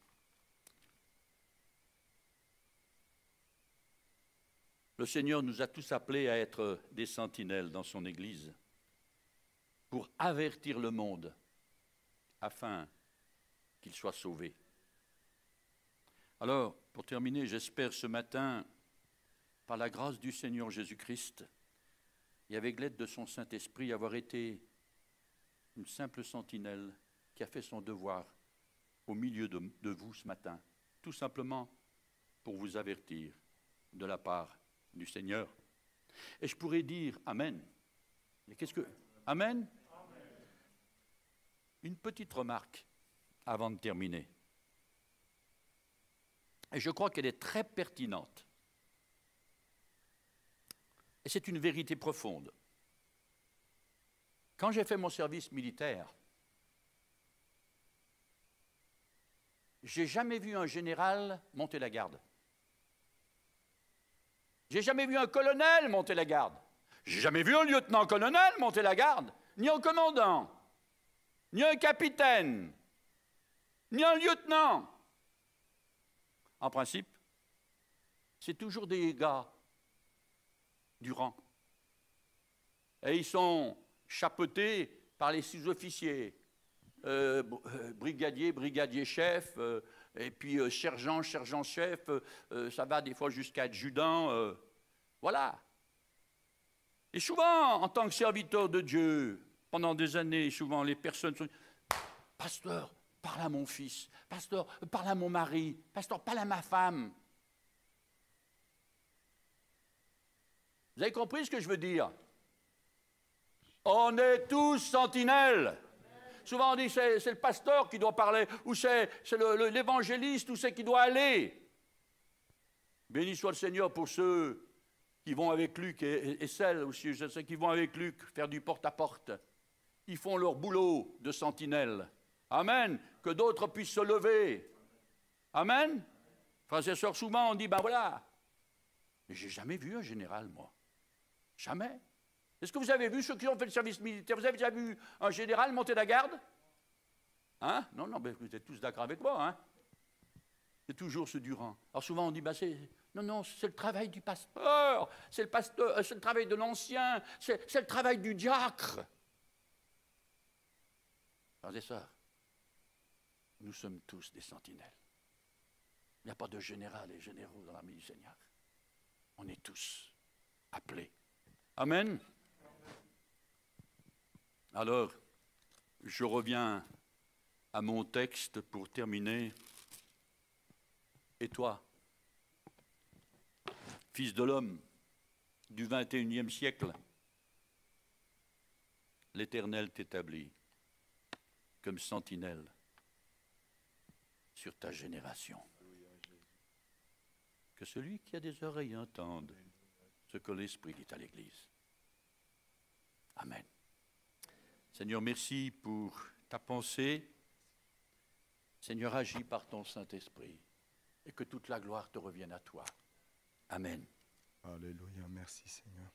Le Seigneur nous a tous appelés à être des sentinelles dans son Église pour avertir le monde afin qu'il soit sauvé. Alors, pour terminer, j'espère ce matin, par la grâce du Seigneur Jésus-Christ et avec l'aide de son Saint-Esprit, avoir été une simple sentinelle qui a fait son devoir au milieu de vous ce matin, tout simplement pour vous avertir de la part du Seigneur. Et je pourrais dire Amen. Et qu'est-ce que... Amen? Amen. Une petite remarque avant de terminer. Et je crois qu'elle est très pertinente. Et c'est une vérité profonde. Quand j'ai fait mon service militaire, j'ai jamais vu un général monter la garde. J'ai jamais vu un colonel monter la garde. J'ai jamais vu un lieutenant-colonel monter la garde, ni un commandant, ni un capitaine, ni un lieutenant. En principe, c'est toujours des gars du rang. Et ils sont chapeautés par les sous-officiers, brigadier, brigadier-chef, et puis sergent, sergent-chef, ça va des fois jusqu'à adjudant, voilà. Et souvent, en tant que serviteur de Dieu, pendant des années, souvent les personnes sont « Pasteur, parle à mon fils. Pasteur, parle à mon mari. Pasteur, parle à ma femme. » Vous avez compris ce que je veux dire? On est tous sentinelles. Souvent on dit c'est le pasteur qui doit parler, ou c'est l'évangéliste, ou c'est qui doit aller. Béni soit le Seigneur pour ceux qui vont avec Luc et celles aussi, je sais qui vont avec Luc faire du porte-à-porte. Ils font leur boulot de sentinelle. Amen. Que d'autres puissent se lever. Amen. Frères et sœurs, souvent on dit, ben voilà. Mais j'ai jamais vu un général, moi. Jamais. Est-ce que vous avez vu ceux qui ont fait le service militaire? Vous avez déjà vu un général monter la garde? Hein? Non, non, ben vous êtes tous d'accord avec moi, hein? C'est toujours ce Durand. Alors souvent on dit, ben non, c'est le travail du pasteur, c'est le travail de l'ancien, c'est le travail du diacre. Frères et sœurs, nous sommes tous des sentinelles. Il n'y a pas de général et généraux dans l'armée du Seigneur. On est tous appelés. Amen. Alors, je reviens à mon texte pour terminer. Et toi, fils de l'homme du 21e siècle, l'Éternel t'établit comme sentinelle sur ta génération. Que celui qui a des oreilles entende ce que l'Esprit dit à l'Église. Amen. Seigneur, merci pour ta pensée. Seigneur, agis par ton Saint-Esprit et que toute la gloire te revienne à toi. Amen. Alléluia, merci Seigneur.